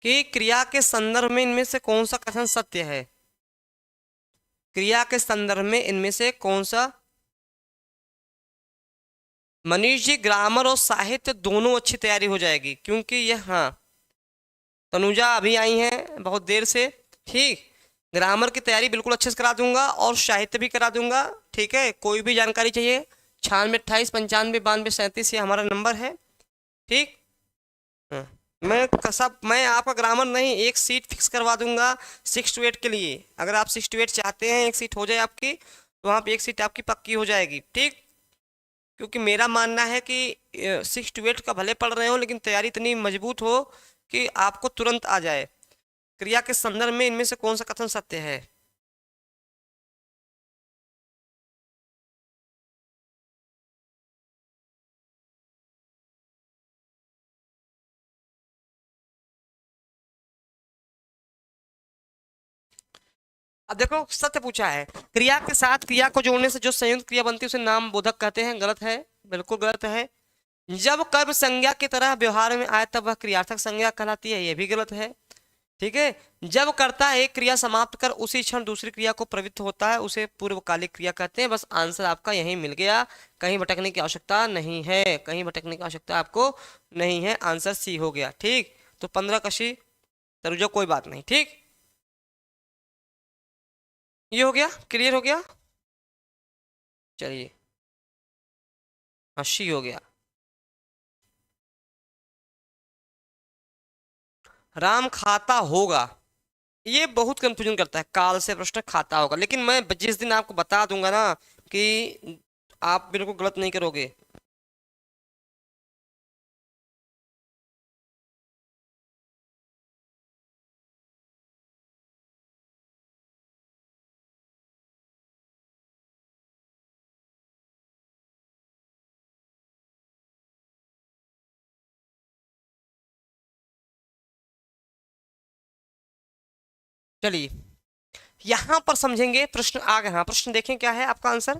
कि क्रिया के संदर्भ में इनमें से कौन सा कथन सत्य है। क्रिया के संदर्भ में इनमें से कौन सा? मनीष जी, ग्रामर और साहित्य दोनों अच्छी तैयारी हो जाएगी, क्योंकि यह, हाँ, तनुजा अभी आई हैं बहुत देर से। ठीक, ग्रामर की तैयारी बिल्कुल अच्छे से करा दूंगा और साहित्य भी करा दूंगा। ठीक है, कोई भी जानकारी चाहिए 9628959237 ये हमारा नंबर है। ठीक, हाँ, मैं आपका ग्रामर नहीं, एक सीट फिक्स करवा दूंगा 6 to 8 के लिए। अगर आप 6 to 8 चाहते हैं एक सीट हो जाए आपकी, तो वहाँ पे एक सीट आपकी पक्की हो जाएगी। ठीक, क्योंकि मेरा मानना है कि 6 to 8 का भले पढ़ रहे हो लेकिन तैयारी इतनी मजबूत हो कि आपको तुरंत आ जाए। क्रिया के संदर्भ में इनमें से कौन सा कथन सत्य है? अब देखो, सत्य पूछा है। क्रिया के साथ क्रिया को जोड़ने से जो संयुक्त क्रिया बनती है उसे नाम बोधक कहते हैं। गलत है, बिल्कुल गलत है। जब कर्म संज्ञा की तरह व्यवहार में आए तब वह क्रियार्थक संज्ञा कहलाती है, यह भी गलत है। ठीक है, जब कर्ता एक क्रिया समाप्त कर उसी क्षण दूसरी क्रिया को प्रवृत्त होता है उसे पूर्वकालिक क्रिया कहते हैं। बस आंसर आपका यहीं मिल गया, कहीं भटकने की आवश्यकता नहीं है, कहीं भटकने की आवश्यकता आपको नहीं है। आंसर सी हो गया। ठीक, तो 15 कशी तरुजा, कोई बात नहीं। ठीक, ये हो गया, क्लियर हो गया। चलिए, सी हो गया। राम खाता होगा, ये बहुत कंफ्यूजन करता है। काल से प्रश्न खाता होगा, लेकिन मैं जिस दिन आपको बता दूंगा ना कि आप बिल्कुल गलत नहीं करोगे। चलिए यहां पर समझेंगे। प्रश्न आ गया, हाँ प्रश्न देखें क्या है आपका आंसर।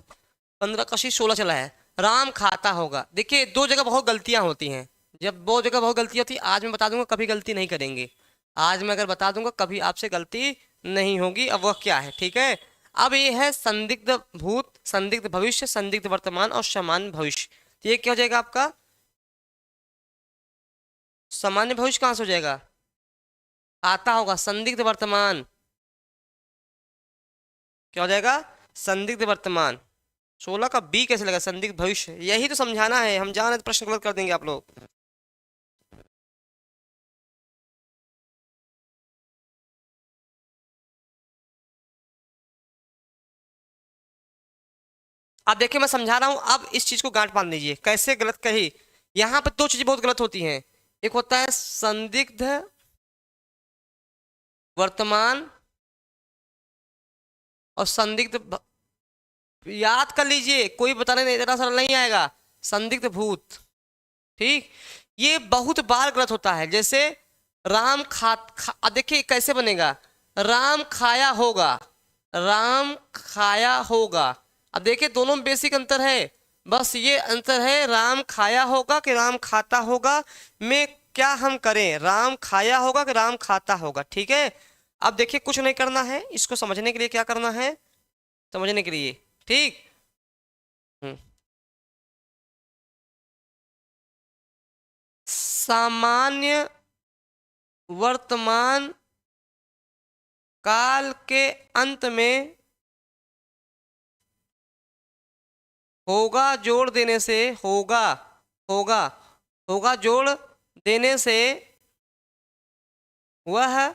15 कशी 16 चला है। राम खाता होगा, देखिए दो जगह बहुत गलतियां होती हैं। जब दो जगह बहुत गलती होती है, आज मैं बता दूंगा कभी गलती नहीं करेंगे। आज मैं अगर बता दूंगा कभी आपसे गलती नहीं होगी। अब वह क्या है? ठीक है, अब ये है संदिग्ध भूत, संदिग्ध भविष्य, संदिग्ध वर्तमान और सामान्य भविष्य। तो ये क्या हो जाएगा आपका? सामान्य भविष्य कहां से हो जाएगा? आता होगा। संदिग्ध वर्तमान क्या हो जाएगा? संदिग्ध वर्तमान। 16 का बी कैसे लगा? संदिग्ध भविष्य, यही तो समझाना है। हम जान रहे तो प्रश्न गलत कर देंगे आप लोग। अब देखिए मैं समझा रहा हूं, अब इस चीज को गांठ बांध लीजिए। कैसे गलत कही? यहां पर दो चीजें बहुत गलत होती हैं। एक होता है संदिग्ध वर्तमान और याद कर लीजिए, कोई बताने नहीं, इतना सरल नहीं आएगा। संदिग्ध भूत, ठीक, ये बहुत बार गलत होता है। जैसे राम अब देखिए कैसे बनेगा। राम खाया होगा, राम खाया होगा। अब देखिए दोनों में बेसिक अंतर है। बस ये अंतर है, राम खाया होगा कि राम खाता होगा में क्या हम करें, राम खाया होगा कि राम खाता होगा। ठीक है, अब देखिए कुछ नहीं करना है, इसको समझने के लिए क्या करना है, समझने के लिए। ठीक, सामान्य वर्तमान काल के अंत में होगा जोड़ देने से, होगा होगा होगा जोड़ देने से वह,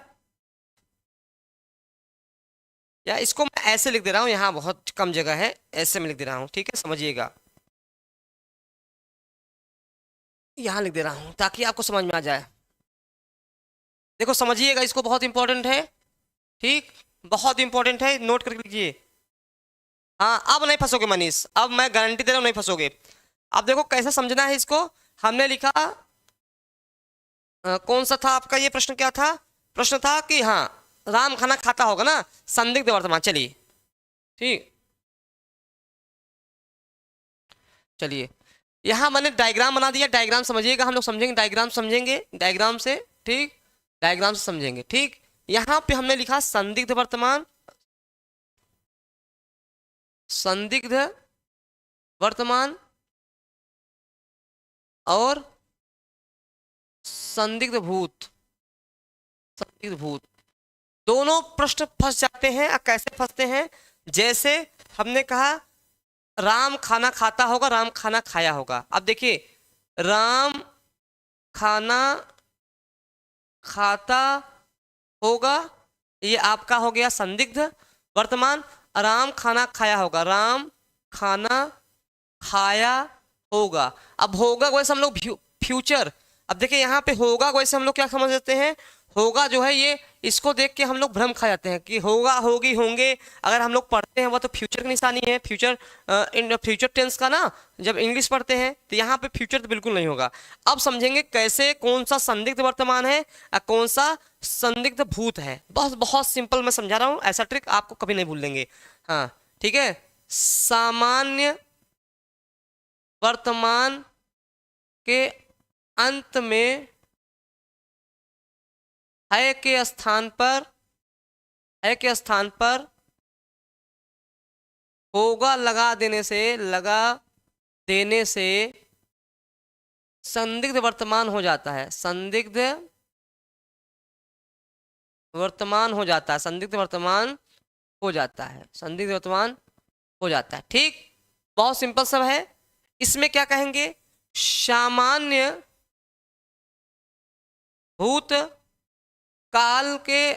या इसको मैं ऐसे लिख दे रहा हूं, यहाँ बहुत कम जगह है, ऐसे में लिख दे रहा हूं। ठीक है, समझिएगा, यहाँ लिख दे रहा हूं ताकि आपको समझ में आ जाए। देखो समझिएगा, इसको बहुत इंपॉर्टेंट है। ठीक, बहुत इंपॉर्टेंट है, नोट करके लीजिए। हाँ अब नहीं फंसोगे मनीष, अब मैं गारंटी दे रहा हूँ नहीं फंसोगे। अब देखो कैसे समझना है इसको। हमने लिखा कौन सा था आपका ये प्रश्न, क्या था? प्रश्न था कि हाँ राम खाना खाता होगा ना, संदिग्ध वर्तमान। चलिए ठीक, चलिए यहाँ मैंने डायग्राम बना दिया, डायग्राम समझिएगा, हम लोग समझेंगे, डायग्राम समझेंगे, डायग्राम से, ठीक, डायग्राम से समझेंगे, ठीक। यहाँ पे हमने लिखा संदिग्ध वर्तमान, संदिग्ध वर्तमान और संदिग्ध भूत, संदिग्ध भूत। दोनों प्रश्न फंस जाते हैं। अब कैसे फंसते हैं? जैसे हमने कहा राम खाना खाता होगा, राम खाना खाया होगा। अब देखिए राम खाना खाता होगा, ये आपका हो गया संदिग्ध वर्तमान। राम खाना खाया होगा, राम खाना खाया होगा। अब होगा वैसे हम लोग फ्यूचर। अब देखिए यहाँ पे होगा वैसे हम लोग क्या समझ लेते हैं, होगा जो है ये, इसको देख के हम लोग भ्रम खा जाते हैं कि होगा, होगी, होंगे। अगर हम लोग पढ़ते हैं वह तो फ्यूचर की निशानी है, फ्यूचर इन फ्यूचर टेंस का ना, जब इंग्लिश पढ़ते हैं तो यहाँ पे फ्यूचर तो बिल्कुल नहीं होगा। अब समझेंगे कैसे, कौन सा संदिग्ध वर्तमान है और कौन सा संदिग्ध भूत है। बहुत बहुत सिंपल मैं समझा रहा हूँ, ऐसा ट्रिक आपको कभी नहीं भूल देंगे। हाँ ठीक है, सामान्य वर्तमान के अंत में है के स्थान पर, है के स्थान पर होगा लगा देने से, लगा देने से संदिग्ध वर्तमान हो जाता है, संदिग्ध वर्तमान हो जाता है, संदिग्ध वर्तमान हो जाता है, संदिग्ध वर्तमान हो जाता है। ठीक, बहुत सिंपल सब है। इसमें क्या कहेंगे, सामान्य भूत काल के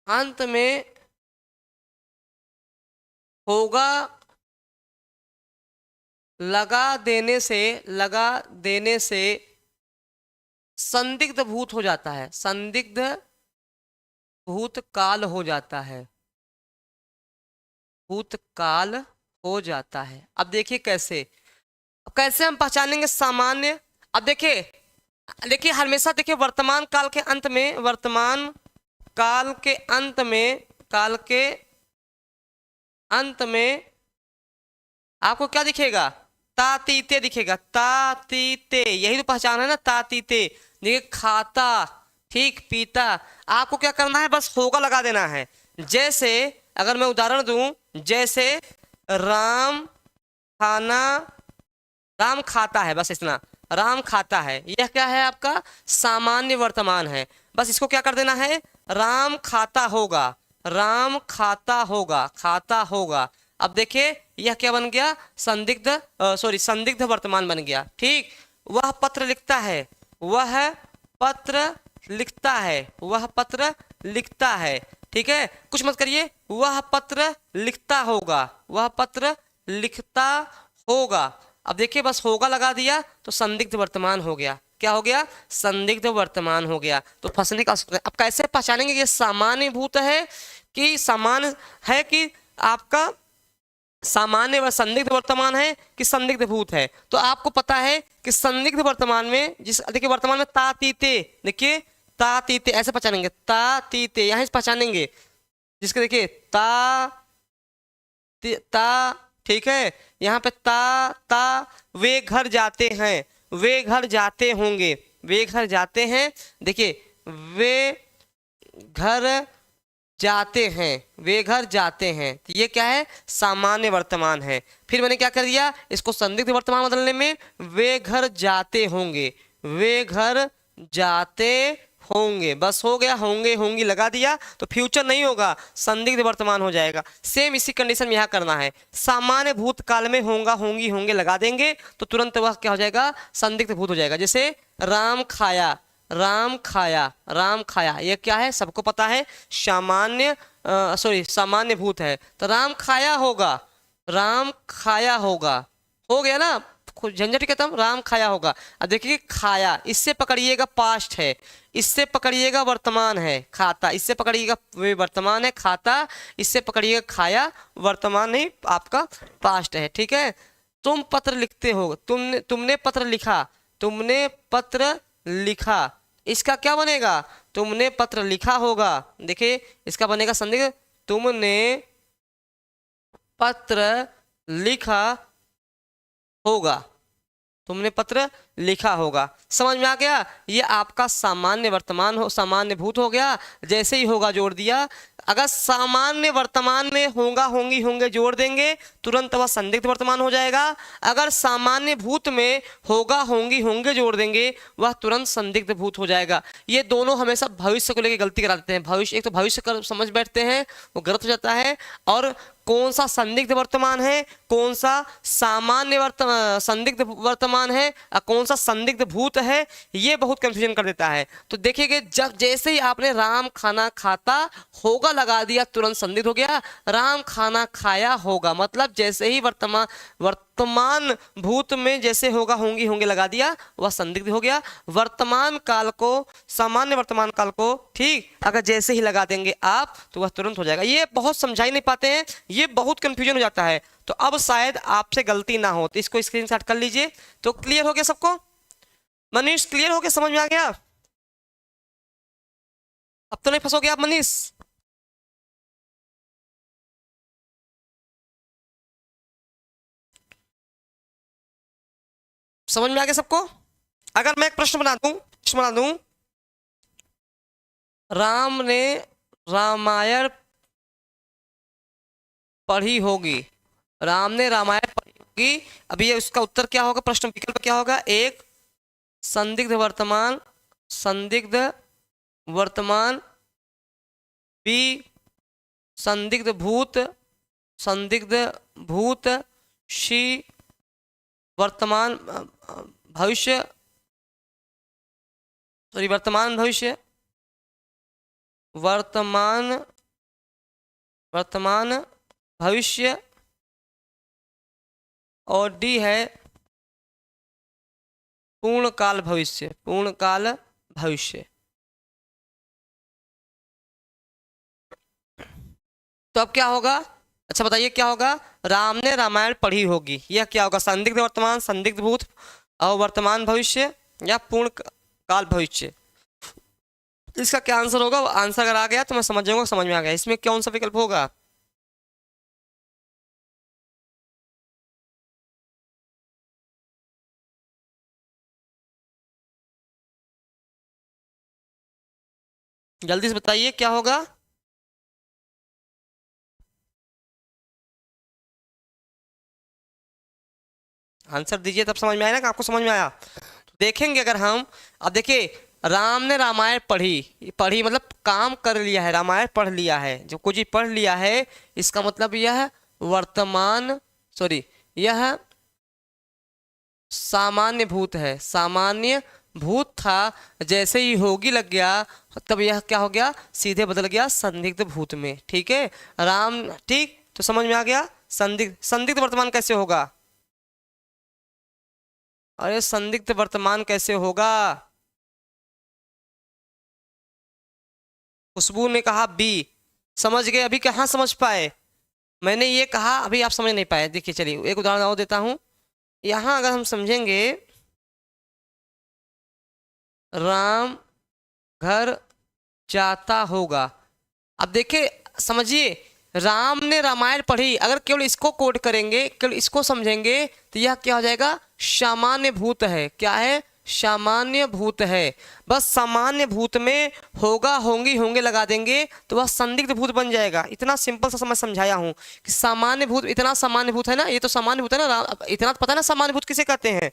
अंत में होगा लगा देने से, लगा देने से संदिग्ध भूत हो जाता है, संदिग्ध भूत काल हो जाता है, भूत काल हो जाता है। अब देखिए कैसे, कैसे हम पहचानेंगे सामान्य। अब देखिए, देखिए हमेशा देखिए वर्तमान काल के अंत में, वर्तमान काल के अंत में, काल के अंत में आपको क्या दिखेगा, तातीते दिखेगा, तातीते, यही तो पहचान है ना, तातीते। देखिए खाता, ठीक, पीता। आपको क्या करना है, बस होगा लगा देना है। जैसे अगर मैं उदाहरण दूं, जैसे राम खाना, राम खाता है, बस इतना, राम खाता है, यह क्या है आपका सामान्य वर्तमान है। बस इसको क्या कर देना है, राम खाता होगा, राम खाता होगा, खाता होगा। अब देखिए यह क्या बन गया, संदिग्ध सॉरी संदिग्ध वर्तमान बन गया। ठीक, वह पत्र लिखता है, वह पत्र लिखता है, वह पत्र लिखता है। ठीक है, कुछ मत करिए, वह पत्र लिखता होगा, वह पत्र लिखता होगा। अब देखिए बस होगा लगा दिया तो संदिग्ध वर्तमान हो गया। क्या हो गया, संदिग्ध वर्तमान हो गया। तो फंसने का, अब कैसे पहचानेंगे ये सामान्य भूत है कि सामान्य है, कि आपका सामान्य व संदिग्ध वर्तमान है कि संदिग्ध भूत है। तो आपको पता है कि संदिग्ध वर्तमान में, जिस देखिए वर्तमान में तातीते, देखिए तातीते ऐसे पहचानेंगे, तातीते यहीं से पहचानेंगे, जिसके देखिए ता, ठीक है, यहाँ पे ता, वे घर जाते हैं, वे घर जाते होंगे, वे घर जाते हैं। देखिए वे घर जाते हैं, वे घर जाते हैं, तो ये क्या है, सामान्य वर्तमान है। फिर मैंने क्या कर दिया, इसको संदिग्ध वर्तमान बदलने में, वे घर जाते होंगे, वे घर जाते होंगे, बस हो गया, होंगे होंगी लगा दिया तो फ्यूचर नहीं होगा, संदिग्ध वर्तमान हो जाएगा। सेम इसी कंडीशन में यहाँ करना है, सामान्य भूतकाल में होगा, होंगी, होंगे लगा देंगे तो तुरंत वह क्या हो जाएगा, संदिग्ध भूत हो जाएगा। जैसे राम खाया, राम खाया, राम खाया, ये क्या है, सबको पता है, सामान्य सॉरी सामान्य भूत है। तो राम खाया होगा, राम खाया होगा, हो गया ना, झंझट के तम, राम खाया होगा। अब देखिए खाया, इससे पकड़िएगा पास्ट है, इससे पकड़िएगा वर्तमान है, खाता, इससे पकड़िएगा वे वर्तमान है, खाता, इससे पकड़िएगा खाया, वर्तमान नहीं आपका पास्ट है। ठीक है, तुम पत्र लिखते हो, तुमने पत्र लिखा, तुमने पत्र लिखा, इसका क्या बनेगा, तुमने पत्र लिखा होगा। देखिए इसका बनेगा संदिग्ध, तुमने पत्र लिखा होगा, तुमने पत्र लिखा होगा। समझ में आ गया? ये आपका सामान्य वर्तमान हो, सामान्य भूत हो गया। जैसे ही होगा जोड़ दिया। अगर सामान्य वर्तमान में होगा, होंगी, होंगे जोड़ देंगे तुरंत वह संदिग्ध वर्तमान हो जाएगा। अगर सामान्य भूत में होगा, होंगी, होंगे जोड़ देंगे वह तुरंत संदिग्ध भूत हो जाएगा। ये दोनों हमेशा भविष्य को लेकर गलती करा देते हैं। भविष्य, एक तो भविष्य कर समझ बैठते हैं वो गलत हो जाता है, और कौन सा संदिग्ध वर्तमान है, कौन सा सामान्य संदिग्ध वर्तमान है, और कौन सा संदिग्ध भूत है, ये बहुत कंफ्यूजन कर देता है। तो देखिए जब जैसे ही आपने राम खाना खाता होगा लगा दिया तुरंत संदिग्ध हो गया। राम खाना खाया होगा मतलब जैसे ही वर्तमान भूत में जैसे होगा, होंगी, होंगे लगा दिया वह संदिग्ध हो गया। वर्तमान काल को, सामान्य वर्तमान काल को ठीक अगर जैसे ही लगा देंगे आप तो वह तुरंत हो जाएगा। ये बहुत समझा ही नहीं पाते हैं, ये बहुत कंफ्यूजन हो जाता है। तो अब शायद आपसे गलती ना हो, तो इसको स्क्रीनशॉट कर लीजिए। तो क्लियर हो गया सबको? मनीष क्लियर हो गया, समझ में आ गया? अब तो नहीं फंसोगे आप मनीष? समझ में आ गया सबको? अगर मैं एक प्रश्न बना दूं, राम ने रामायण पढ़ी होगी, राम ने रामायण पढ़ी होगी। अभी ये उसका उत्तर क्या होगा, प्रश्न विकल्प क्या होगा? एक संदिग्ध वर्तमान, संदिग्ध वर्तमान, बी संदिग्ध भूत, संदिग्ध भूत, सी वर्तमान भविष्य, सॉरी वर्तमान भविष्य, वर्तमान भविष्य, और डी है पूर्ण काल भविष्य, पूर्ण काल भविष्य। तो अब क्या होगा? अच्छा बताइए क्या होगा? राम ने रामायण पढ़ी होगी, यह क्या होगा? संदिग्ध वर्तमान, संदिग्ध भूत और वर्तमान भविष्य या पूर्ण काल भविष्य? इसका क्या आंसर होगा? आंसर अगर आ गया तो मैं समझ जाऊंगा समझ में आ गया। इसमें कौन सा विकल्प होगा? जल्दी से बताइए क्या होगा? आंसर दीजिए तब समझ में आया ना, कि आपको समझ में आया। तो देखेंगे अगर हम, अब देखिए राम ने रामायण पढ़ी मतलब काम कर लिया है, रामायण पढ़ लिया है। जो कुछ ही पढ़ लिया है इसका मतलब यह वर्तमान, सॉरी यह सामान्य भूत है, सामान्य भूत था। जैसे ही होगी लग गया तब यह क्या हो गया? सीधे बदल गया संदिग्ध भूत में। ठीक है राम, ठीक तो समझ में आ गया। संदिग्ध वर्तमान कैसे होगा? अरे संदिग्ध वर्तमान कैसे होगा? खुशबू ने कहा बी, समझ गए? अभी कहाँ समझ पाए? मैंने ये कहा अभी आप समझ नहीं पाए। देखिए चलिए एक उदाहरण और देता हूं। यहां अगर हम समझेंगे राम घर जाता होगा, अब देखिए समझिए राम ने रामायण पढ़ी, अगर केवल इसको कोट करेंगे, केवल इसको समझेंगे तो यह क्या हो जाएगा? सामान्य भूत है। क्या है? सामान्य भूत है। बस सामान्य भूत में होगा, होंगी, होंगे लगा देंगे तो वह संदिग्ध भूत बन जाएगा। इतना सिंपल सा समझ समझाया हूं कि सामान्य भूत, इतना सामान्य भूत है ना, ये तो सामान्य भूत है ना, इतना तो पता है ना सामान्य भूत किसे कहते हैं?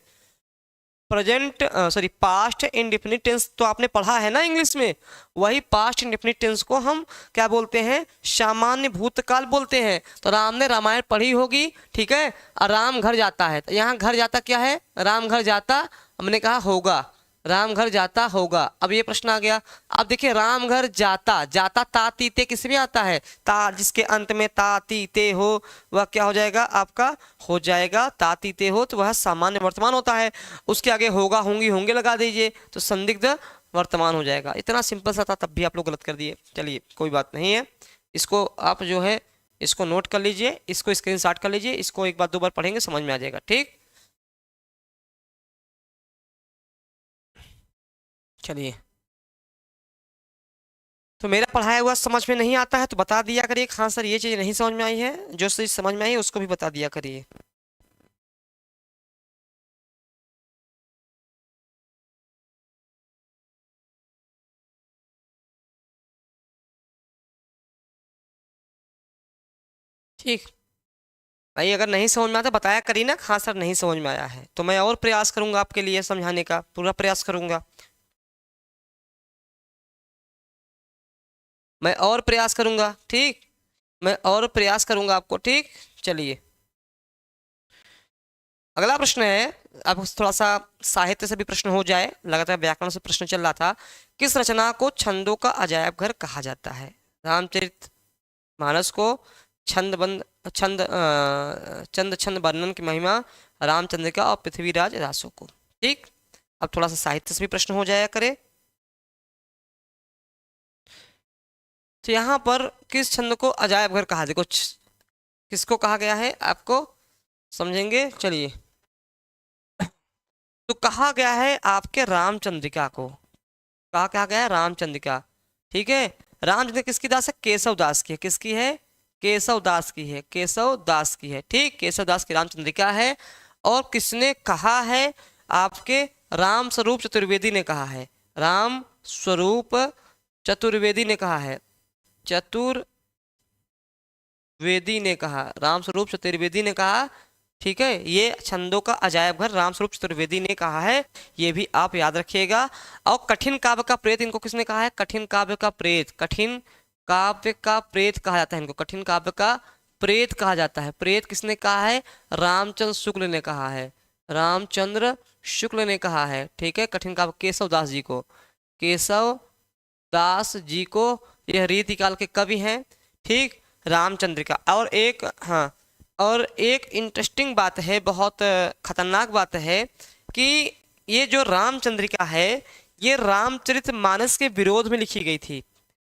Present, sorry past indefinite tense तो आपने पढ़ा है ना इंग्लिश में, वही पास्ट इंडेफिनिट टेंस को हम क्या बोलते हैं? सामान्य भूतकाल बोलते हैं। तो राम ने रामायण पढ़ी होगी, ठीक है, और राम घर जाता है। तो यहाँ घर जाता क्या है? राम घर जाता, हमने कहा होगा, राम घर जाता होगा। अब ये प्रश्न आ गया। अब देखिए राम घर जाता, जाता ता ती ते किस में आता है? ता, जिसके अंत में ता ती ते हो वह क्या हो जाएगा? आपका हो जाएगा ता ती ते हो, तो वह सामान्य वर्तमान होता है। उसके आगे होगा, होंगी, होंगे लगा दीजिए तो संदिग्ध वर्तमान हो जाएगा। इतना सिंपल सा था, तब भी आप लोग गलत कर दिए। चलिए कोई बात नहीं है, इसको आप जो है इसको नोट कर लीजिए, इसको स्क्रीनशॉट कर लीजिए, इसको एक बार दो बार पढ़ेंगे समझ में आ जाएगा। ठीक, चलिए। तो मेरा पढ़ाया हुआ समझ में नहीं आता है तो बता दिया करिए, हाँ सर ये चीज़ नहीं समझ में आई है, जो चीज़ समझ में आई है उसको भी बता दिया करिए। ठीक भाई, अगर नहीं समझ में आता बताया करिए ना, हाँ सर नहीं समझ में आया है, तो मैं और प्रयास करूंगा आपके लिए समझाने का, पूरा प्रयास करूंगा, मैं और प्रयास करूंगा। ठीक, मैं और प्रयास करूंगा आपको। ठीक, चलिए अगला प्रश्न है। अब थोड़ा सा साहित्य से भी प्रश्न हो जाए, लगातार व्याकरण से प्रश्न चल रहा था। किस रचना को छंदों का अजायब घर कहा जाता है? रामचरित मानस को छंदबंद चंद छंद वर्णन की महिमा, रामचंद्रिका और पृथ्वीराज रासो को। ठीक, अब थोड़ा सा साहित्य से भी प्रश्न हो जाया करे। तो यहाँ पर किस छंद को अजायब घर कहा, देखो किसको कहा गया है आपको समझेंगे। चलिए, तो कहा गया है आपके रामचंद्रिका को, कहा गया है रामचंद्रिका। ठीक है, रामचंद्रिका किसकी दास है? केशव दास की है। किसकी है? केशव दास की है, केशव दास की है। ठीक, केशव दास की रामचंद्रिका है। और किसने कहा है? आपके राम स्वरूप चतुर्वेदी ने कहा है, राम स्वरूप चतुर्वेदी ने कहा है, चतुर्वेदी ने कहा, राम स्वरूप चतुर्वेदी ने कहा। ठीक है, ये छंदों का अजायब घर राम स्वरूप चतुर्वेदी ने कहा है, ये भी आप याद रखिएगा। और कठिन काव्य का प्रेत इनको किसने कहा है? कठिन काव्य का प्रेत, कठिन काव्य का प्रेत कहा जाता है इनको, कठिन काव्य का प्रेत कहा जाता है। प्रेत किसने कहा है? रामचंद्र शुक्ल ने कहा है, रामचंद्र शुक्ल ने कहा है। ठीक है, कठिन काव्य केशव दास जी को, केशव दास जी को, यह रीतिकाल के कवि हैं। ठीक, रामचंद्रिका। और एक, हाँ, और एक इंटरेस्टिंग बात है, बहुत खतरनाक बात है कि ये जो रामचंद्रिका है ये रामचरितमानस के विरोध में लिखी गई थी।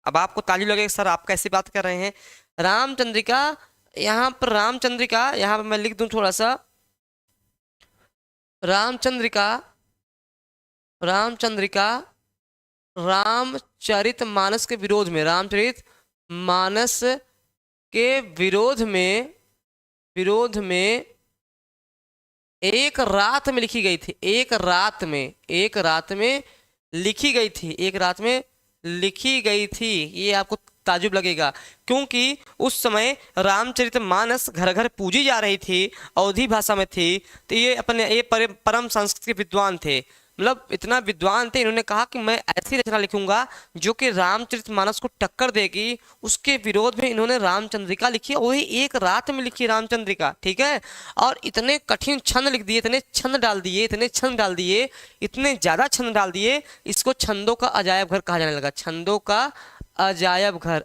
अब आपको ताली लगेगा सर आप कैसी बात कर रहे हैं। रामचंद्रिका, यहाँ पर रामचंद्रिका, यहाँ पर मैं लिख दूं थोड़ा सा, रामचंद्रिका, रामचंद्रिका रामचरितमानस के विरोध में, रामचरितमानस के विरोध में एक रात में लिखी गई थी, एक रात में लिखी गई थी, एक रात में लिखी गई थी। ये आपको ताजुब लगेगा क्योंकि उस समय रामचरितमानस घर घर पूजी जा रही थी, अवधी भाषा में थी। तो ये अपने ये परम संस्कृत के विद्वान थे, मतलब इतना विद्वान थे, इन्होंने कहा कि मैं ऐसी रचना लिखूंगा जो कि रामचरितमानस को टक्कर देगी। उसके विरोध में इन्होंने रामचंद्रिका लिखी, वही एक रात में लिखी रामचंद्रिका। ठीक है, और इतने कठिन छंद लिख दिए, इतने छंद डाल दिए, इतने ज्यादा छंद डाल दिए, इसको छंदों का अजायब घर कहा जाने लगा। छंदों का अजायब घर,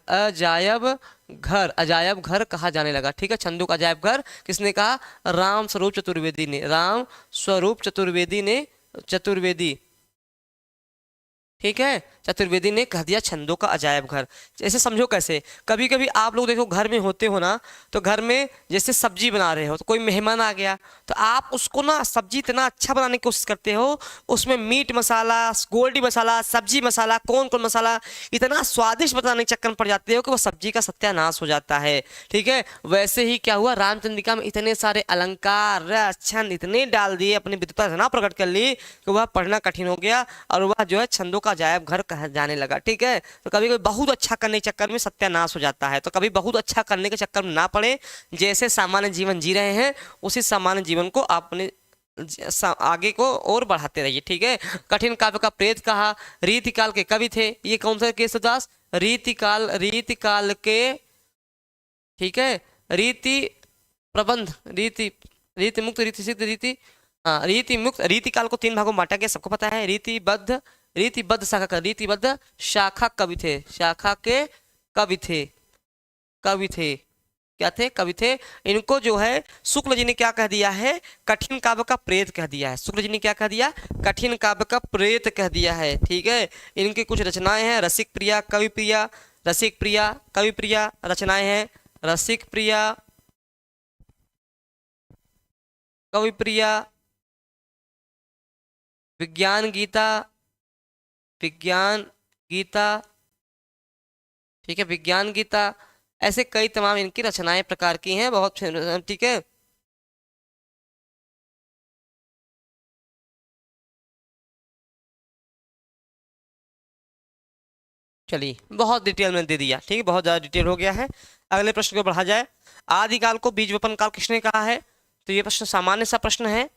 अजायब घर कहा जाने लगा। ठीक है, छंदों का अजायब घर किसने कहा? राम स्वरूप चतुर्वेदी ने, राम स्वरूप चतुर्वेदी। ठीक है, चतुर्वेदी ने कह दिया छंदों का अजायब घर। जैसे समझो कैसे, कभी कभी आप लोग देखो घर में होते हो ना, तो घर में जैसे सब्जी बना रहे हो तो कोई मेहमान आ गया, तो आप उसको ना सब्जी इतना अच्छा बनाने की कोशिश करते हो, उसमें मीट मसाला, गोल्डी मसाला, सब्जी मसाला, कौन कौन मसाला इतना स्वादिष्ट बनाने के चक्कर में पड़ जाते हो कि वो सब्जी का सत्यानाश हो जाता है। ठीक है, वैसे ही क्या हुआ, रामचंद्रिका में इतने सारे अलंकार छंद इतने डाल दिए, अपनी विद्वता इतना प्रकट कर ली कि वह पढ़ना कठिन हो गया और वह जो है छंदों का अजायब घर कहा जाने लगा। ठीक है, तो कभी कभी बहुत अच्छा करने के चक्कर में सत्यानाश हो जाता है, तो कभी बहुत अच्छा करने के चक्कर में ना पड़े, जैसे सामान्य जीवन जी रहे हैं उसी सामान्य जीवन को आपने आगे को और बढ़ाते रहिए। ठीक है, कठिन काव्य का प्रेत कहा, रीतिकाल के कवि थे, ये कौन सा? केशवदास, रीतिकाल के। ठीक है, रीति प्रबंध, रीति मुक्त, रीति सिद्ध, हाँ रीति मुक्त, रीतिकाल को 3 भागों में बांटा गया, सबको पता है। रीतिबद्ध शाखा का, रीतिबद्ध शाखा कवि थे, शाखा के कवि थे, क्या थे? कवि थे। इनको जो है शुक्ल जी ने क्या कह दिया है? कठिन काव्य का प्रेत कह दिया है। शुक्ल जी ने क्या कह दिया? कठिन काव्य का प्रेत कह दिया है। ठीक है, इनकी कुछ रचनाएं हैं, रसिक प्रिया, कवि प्रिया, रसिक प्रिया, कवि प्रिया रचनाएं हैं। रसिक प्रिया, कवि प्रिया, विज्ञान गीता, विज्ञान गीता, ठीक है, विज्ञान गीता, ऐसे कई तमाम इनकी रचनाएं प्रकार की हैं, बहुत ठीक है। चलिए बहुत डिटेल में दे दिया, ठीक है, बहुत ज़्यादा डिटेल हो गया है। अगले प्रश्न को बढ़ा जाए। आदिकाल को बीज वपन काल किसने कहा है? तो ये प्रश्न सामान्य सा प्रश्न है।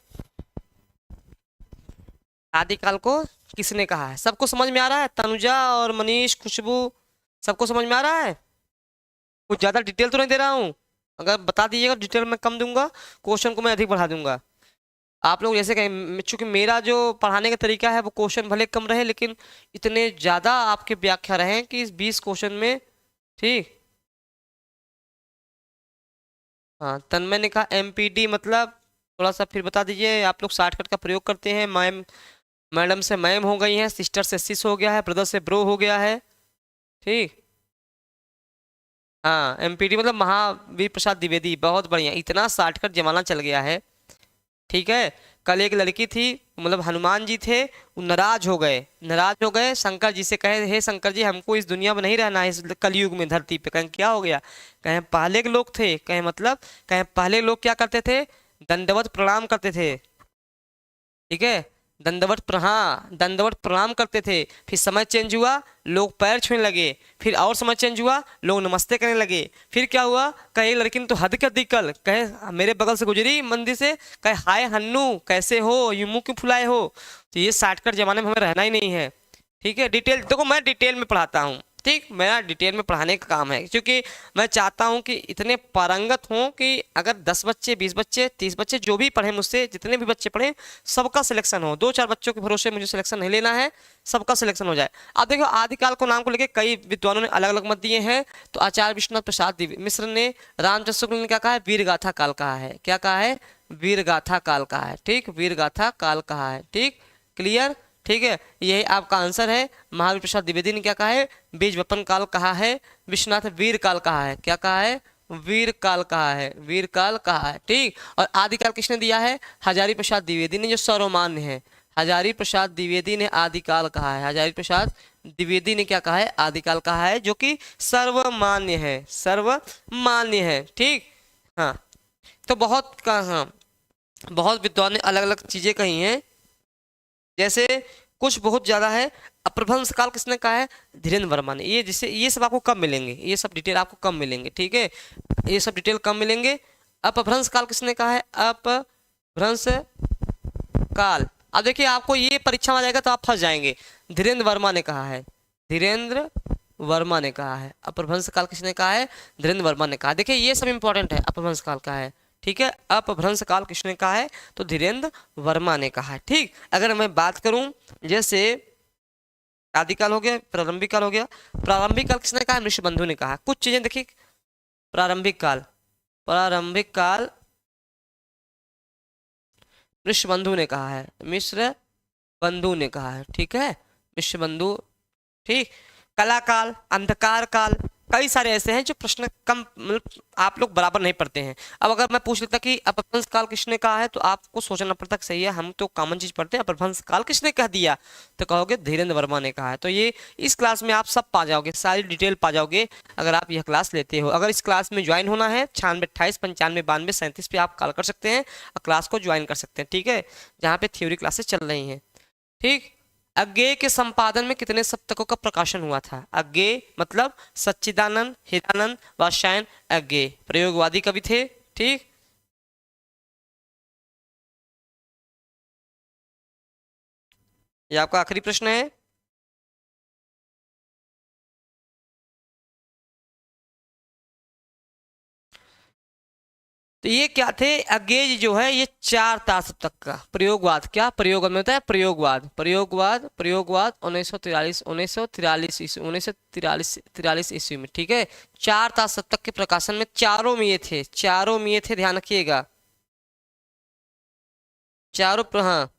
आदिकाल को किसने कहा है? सबको समझ में आ रहा है? तनुजा और मनीष, खुशबू, सबको समझ में आ रहा है? कुछ ज़्यादा डिटेल तो नहीं दे रहा हूँ? अगर बता दीजिएगा, डिटेल में कम दूंगा, क्वेश्चन को मैं अधिक बढ़ा दूंगा। आप लोग जैसे कहें, चूंकि मेरा जो पढ़ाने का तरीका है वो क्वेश्चन भले कम रहे लेकिन इतने ज़्यादा आपके व्याख्या रहे कि इस 20 क्वेश्चन में, ठीक। हाँ, तन्मय ने कहा एमपीडी मतलब, थोड़ा सा फिर बता दीजिए। आप लोग शॉर्टकट का प्रयोग करते हैं। मैम, मैडम से मैम हो गई हैं, सिस्टर से सिस हो गया है, ब्रदर से ब्रो हो गया है, ठीक। हाँ, एमपीडी मतलब महावीर प्रसाद द्विवेदी, बहुत बढ़िया। इतना शॉर्टकट जमाना चल गया है, ठीक है। कल एक लड़की थी, मतलब हनुमान जी थे, वो नाराज हो गए, नाराज हो गए, शंकर जी से कहे हे शंकर जी हमको इस दुनिया में नहीं रहना है, इस कलयुग में धरती पे। कहें क्या हो गया? कहें पहले के लोग थे, कहें मतलब, कहें पहले लोग क्या करते थे? दंडवत प्रणाम करते थे, ठीक है, हाँ दंडवत प्रणाम करते थे। फिर समय चेंज हुआ, लोग पैर छूने लगे। फिर और समय चेंज हुआ, लोग नमस्ते करने लगे। फिर क्या हुआ? कहे लड़की ने तो हद कर दी कल, कहे मेरे बगल से गुजरी मंदिर से, कहे हाय हन्नू कैसे हो, यूं मुंह क्यों फुलाए हो। तो ये शॉर्टकट जमाने में हमें रहना ही नहीं है, ठीक है। डिटेल देखो, मैं डिटेल में पढ़ाता हूँ, ठीक, मेरा डिटेल में पढ़ाने का काम है, क्योंकि मैं चाहता हूं कि इतने पारंगत हों कि अगर 10 बच्चे, 20 बच्चे, 30 बच्चे जो भी पढ़े मुझसे, जितने भी बच्चे पढ़े, सबका सिलेक्शन हो। 2-4 बच्चों के भरोसे मुझे सिलेक्शन नहीं लेना है, सबका सिलेक्शन हो जाए। अब देखो, आदिकाल को नाम को लेकर कई विद्वानों ने अलग अलग मत दिए हैं। तो आचार्य विश्वनाथ प्रसाद मिश्र ने, रामचंद्र शुक्ल ने क्या कहा है? वीर गाथा काल कहा है। क्या कहा है? वीर गाथा काल कहा है, ठीक, वीर गाथा काल कहा है, ठीक, क्लियर, ठीक है। यही आपका आंसर है। महावीर प्रसाद द्विवेदी ने क्या कहा है? बीज वपन काल कहा है। विश्वनाथ वीर काल कहा है। क्या कहा है? वीर काल कहा है, वीर काल कहा है, ठीक। और आदिकाल किसने दिया है? हजारी प्रसाद द्विवेदी ने, जो सर्वमान्य है। हजारी प्रसाद द्विवेदी ने आदिकाल कहा है। हजारी प्रसाद द्विवेदी ने क्या कहा है? आदिकाल कहा है, जो कि सर्वमान्य है, सर्वमान्य है, ठीक। हाँ, तो बहुत हाँ, बहुत विद्वान ने अलग अलग चीजें कही हैं, जैसे कुछ बहुत ज्यादा है। अप्रभंश काल किसने कहा है? धीरेन्द्र वर्मा ने। ये जिससे ये सब आपको कम मिलेंगे, ये सब डिटेल आपको कम मिलेंगे, ठीक है, ये सब डिटेल कम मिलेंगे। अपभ्रंश काल किसने कहा है? अपभ्रंश काल। अब देखिए, आपको ये परीक्षा में आ जाएगा तो आप फंस जाएंगे। धीरेन्द्र वर्मा ने कहा है, धीरेन्द्र वर्मा ने कहा है। अपभ्रंश काल किसने कहा है? धीरेन्द्र वर्मा ने कहा। देखिए ये सब इंपॉर्टेंट है, अपभ्रंश काल का है, ठीक है। अपभ्रंश काल किसने कहा है? तो धीरेन्द्र वर्मा ने कहा है, ठीक। अगर मैं बात करूं, जैसे आदिकाल हो गया, प्रारंभिक काल हो गया। प्रारंभिक काल किसने कहा है? ऋषिबंधु ने कहा। कुछ चीजें देखिए, प्रारंभिक काल, प्रारंभिक काल ऋषिबंधु ने कहा है, मिश्र बंधु ने कहा है, ठीक है, मिश्र बंधु, ठीक। कला काल, अंधकार काल, कई सारे ऐसे हैं जो प्रश्न कम, मतलब आप लोग बराबर नहीं पढ़ते हैं। अब अगर मैं पूछ लेता कि अपभ्रंश काल किसने कहा है, तो आपको सोचना पड़ता कि सही है, हम तो कॉमन चीज पढ़ते हैं, अपभ्रंश काल किसने कह दिया, तो कहोगे धीरेन्द्र वर्मा ने कहा है। तो ये इस क्लास में आप सब पा जाओगे, सारी डिटेल पा जाओगे अगर आप यह क्लास लेते हो। अगर इस क्लास में ज्वाइन होना है, 9628 95 92 37 पे आप कॉल कर सकते हैं और क्लास को ज्वाइन कर सकते हैं, ठीक है, जहाँ पे थ्योरी क्लासेस चल रही हैं, ठीक। अज्ञेय के संपादन में कितने सप्तकों का प्रकाशन हुआ था? अज्ञेय मतलब सच्चिदानंद, हिरानंद, वात्स्यायन, अज्ञेय, प्रयोगवादी कवि थे, ठीक। ये आपका आखिरी प्रश्न है। तो ये क्या थे? अज्ञेय जो है ये 4 था सप्तक का। प्रयोगवाद, क्या प्रयोग में होता है? प्रयोगवाद, प्रयोगवाद, प्रयोगवाद 1943 ईस्वी, 1943 ईस्वी में, ठीक है। 4 था सप्तक के प्रकाशन में, चारों में ये थे, चारों में ये थे, ध्यान रखिएगा, चारों, हाँ।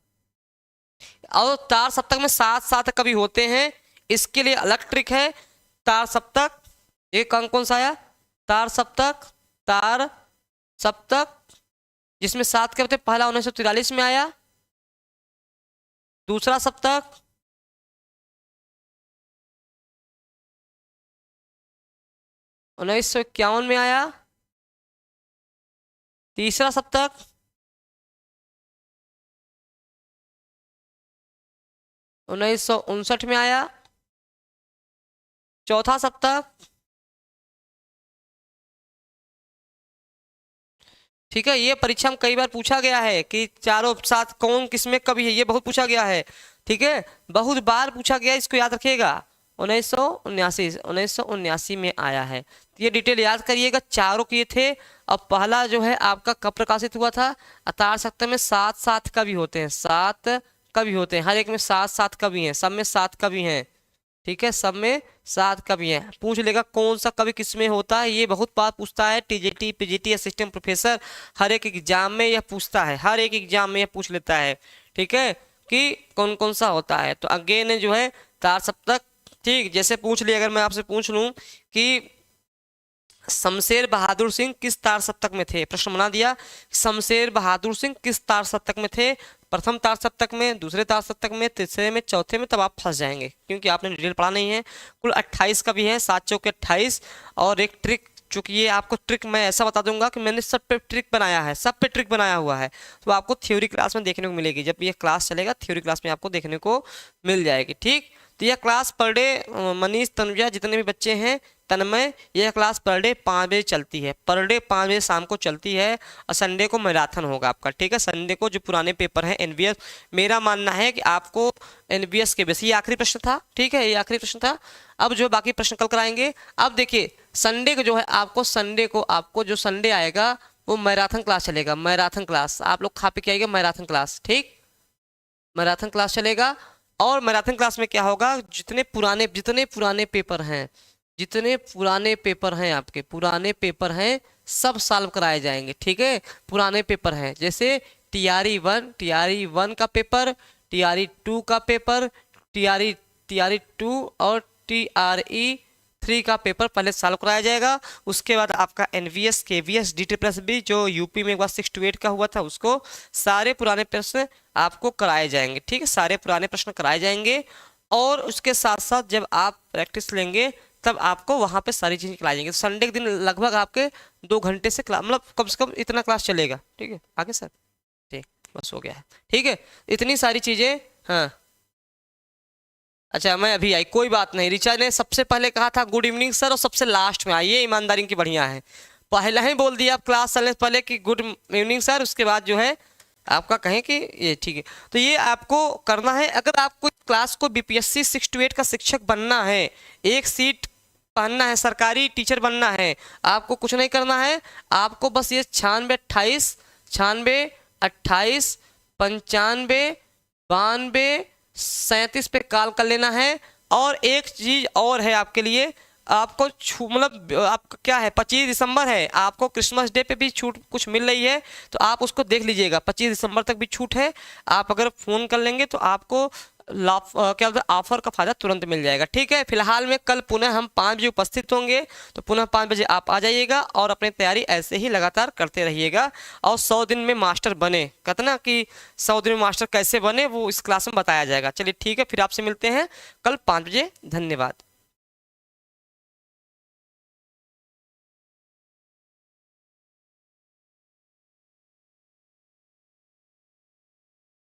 और तार सप्तक में 7 कवि होते हैं, इसके लिए अलग ट्रिक है। तार सप्तक, एक अंक कौन सा आया? तार सप्तक, तार सप्तक, जिसमें 7 के होते, पहला 1943 में आया, दूसरा सप्तक 1951 में आया, तीसरा सप्तक 1959 में आया, चौथा सप्तक, ठीक है, ये परीक्षा में कई बार पूछा गया है कि चारों साथ कौन किसमें कभी है, ये बहुत पूछा गया है, ठीक है, बहुत बार पूछा गया, इसको याद रखिएगा। 1979 में आया है, ये डिटेल याद करिएगा। चारों किए थे। अब पहला जो है आपका कब प्रकाशित हुआ था? तार सप्तक में 7 कवि होते हैं, 7 कवि होते हैं, हर एक में 7 कवि हैं, सब में 7 कवि हैं, ठीक है, सब में 7 कवि हैं। पूछ लेगा कौन सा कवि किसमें होता है, ये बहुत बार पूछता है, टीजीटी पीजीटी असिस्टेंट प्रोफेसर हर एक एग्जाम में यह पूछता है, हर एक एग्जाम में यह पूछ लेता है, ठीक है, कि कौन कौन सा होता है। तो अगेन जो है तार सप्तक, ठीक, जैसे पूछ लिया, अगर मैं आपसे पूछ लूं कि शमशेर बहादुर सिंह किस तार सप्तक में थे, प्रश्न बना दिया, शमशेर बहादुर सिंह किस तार सप्तक में थे, प्रथम तार सप्तक में, दूसरे तार सप्तक में, तीसरे में, चौथे में, तब आप फंस जाएंगे क्योंकि आपने डिटेल पढ़ा नहीं है। कुल 28 कवि हैं, 7 चौके 28, और एक ट्रिक, चूंकि ये आपको ट्रिक मैं ऐसा बता दूंगा कि मैंने सब पे ट्रिक बनाया है, सब पे ट्रिक बनाया हुआ है, तो आपको थ्योरी क्लास में देखने को मिलेगी, जब ये क्लास चलेगा थ्योरी क्लास में आपको देखने को मिल जाएगी, ठीक। तो यह class per day Manish, Tanuja, जितने भी बच्चे हैं, तन्मय, यह क्लास पर डे 5 बजे चलती है, पर डे 5 बजे शाम को चलती है, और संडे को मैराथन होगा आपका, ठीक है। संडे को जो पुराने पेपर हैं एनवीएस, मेरा मानना है कि आपको एनवीएस के बेस, ये आखिरी प्रश्न था, ठीक है, ये आखिरी प्रश्न था। अब जो बाकी प्रश्न कल कराएंगे। अब देखिए संडे को जो है आपको, संडे को आपको जो संडे आएगा वो मैराथन क्लास चलेगा, मैराथन क्लास आप लोग खा पी के आइएगा, मैराथन क्लास, ठीक, मैराथन क्लास चलेगा। और मैराथन क्लास में क्या होगा, जितने पुराने पेपर हैं, जितने पुराने पेपर हैं, आपके पुराने पेपर हैं, सब सॉल्व कराए जाएंगे, ठीक है। पुराने पेपर हैं जैसे टीआरई 1 का पेपर, टीआरई 2 का पेपर, टीआरई 2 और टीआरई 3 का पेपर पहले सॉल्व कराया जाएगा। उसके बाद आपका एनवीएस, केवीएस, DT+B जो यूपी में एक बार 6 to 8 का हुआ था, उसको सारे पुराने प्रश्न आपको कराए जाएंगे, ठीक है, सारे पुराने प्रश्न कराए जाएंगे। और उसके साथ साथ जब आप प्रैक्टिस लेंगे तब आपको वहाँ पे सारी चीज़ें कराई जाएंगी। संडे के दिन लगभग आपके 2 घंटे से क्लास, मतलब कम से कम इतना क्लास चलेगा, ठीक है। आगे सर, ठीक, बस हो गया है, ठीक है, इतनी सारी चीज़ें। हाँ अच्छा, मैं अभी आई, कोई बात नहीं। रिचा ने सबसे पहले कहा था गुड इवनिंग सर, और सबसे लास्ट में आई, ये ईमानदारी की बढ़िया है, पहले ही बोल दिया आप क्लास चलने से पहले कि गुड इवनिंग सर, उसके बाद जो है आपका कहें कि ये ठीक है। तो ये आपको करना है, अगर आपको क्लास को BPSC 6 to 8 का शिक्षक बनना है, एक सीट पहनना है, सरकारी टीचर बनना है, आपको कुछ नहीं करना है, आपको बस ये 96 28 95 92 37 पे कॉल कर लेना है। और एक चीज और है आपके लिए, आपको मतलब आपका क्या है, 25 दिसंबर है, आपको क्रिसमस डे पे भी छूट कुछ मिल रही है, तो आप उसको देख लीजिएगा, 25 दिसंबर तक भी छूट है। आप अगर फ़ोन कर लेंगे तो आपको क्या बोलते हैं, ऑफर का फायदा तुरंत मिल जाएगा, ठीक है। फिलहाल में कल पुनः हम 5 बजे उपस्थित होंगे, तो पुनः 5 बजे आप आ जाइएगा और अपनी तैयारी ऐसे ही लगातार करते रहिएगा। और 100 दिन में मास्टर बने, कहते ना कि 100 दिन में मास्टर कैसे बने, वो इस क्लास में बताया जाएगा। चलिए ठीक है, फिर आपसे मिलते हैं कल 5 बजे, धन्यवाद।